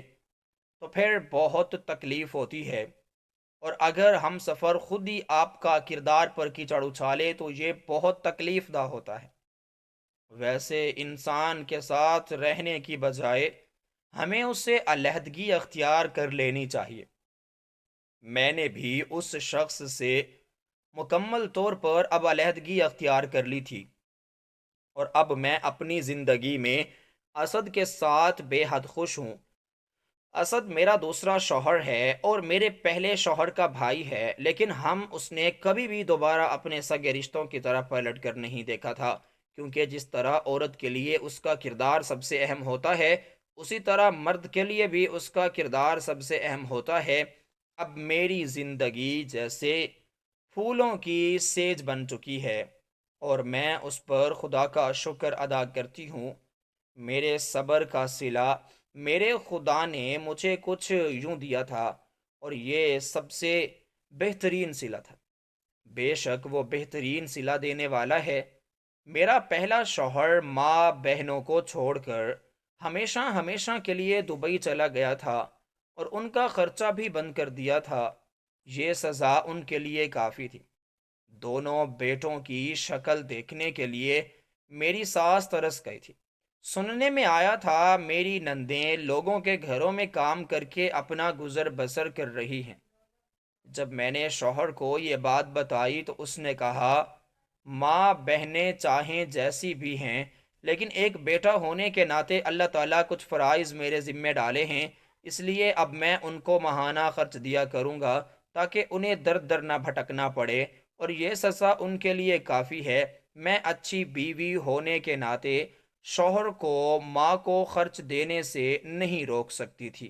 تو پھر بہت تکلیف ہوتی ہے، اور اگر ہم سفر خود ہی آپ کا کردار پر کیچڑ اچھالے تو یہ بہت تکلیف دہ ہوتا ہے۔ ویسے انسان کے ساتھ رہنے کی بجائے ہمیں اس سے علیحدگی اختیار کر لینی چاہیے۔ میں نے بھی اس شخص سے مکمل طور پر اب علیحدگی اختیار کر لی تھی، اور اب میں اپنی زندگی میں اسد کے ساتھ بے حد خوش ہوں۔ اسد میرا دوسرا شوہر ہے اور میرے پہلے شوہر کا بھائی ہے، لیکن ہم اس نے کبھی بھی دوبارہ اپنے سگے رشتوں کی طرف پلٹ کر نہیں دیکھا تھا، کیونکہ جس طرح عورت کے لیے اس کا کردار سب سے اہم ہوتا ہے، اسی طرح مرد کے لیے بھی اس کا کردار سب سے اہم ہوتا ہے۔ اب میری زندگی جیسے پھولوں کی سیج بن چکی ہے اور میں اس پر خدا کا شکر ادا کرتی ہوں۔ میرے صبر کا صلہ میرے خدا نے مجھے کچھ یوں دیا تھا، اور یہ سب سے بہترین صلہ تھا۔ بے شک وہ بہترین صلہ دینے والا ہے۔ میرا پہلا شوہر ماں بہنوں کو چھوڑ کر ہمیشہ ہمیشہ کے لیے دبئی چلا گیا تھا اور ان کا خرچہ بھی بند کر دیا تھا۔ یہ سزا ان کے لیے کافی تھی۔ دونوں بیٹوں کی شکل دیکھنے کے لیے میری ساس ترس گئی تھی۔ سننے میں آیا تھا میری نندیں لوگوں کے گھروں میں کام کر کے اپنا گزر بسر کر رہی ہیں۔ جب میں نے شوہر کو یہ بات بتائی تو اس نے کہا، ماں بہنیں چاہیں جیسی بھی ہیں، لیکن ایک بیٹا ہونے کے ناطے اللہ تعالیٰ کچھ فرائض میرے ذمے ڈالے ہیں، اس لیے اب میں ان کو ماہانہ خرچ دیا کروں گا تاکہ انہیں در در نہ بھٹکنا پڑے، اور یہ سزا ان کے لیے کافی ہے۔ میں اچھی بیوی ہونے کے ناطے شوہر کو ماں کو خرچ دینے سے نہیں روک سکتی تھی۔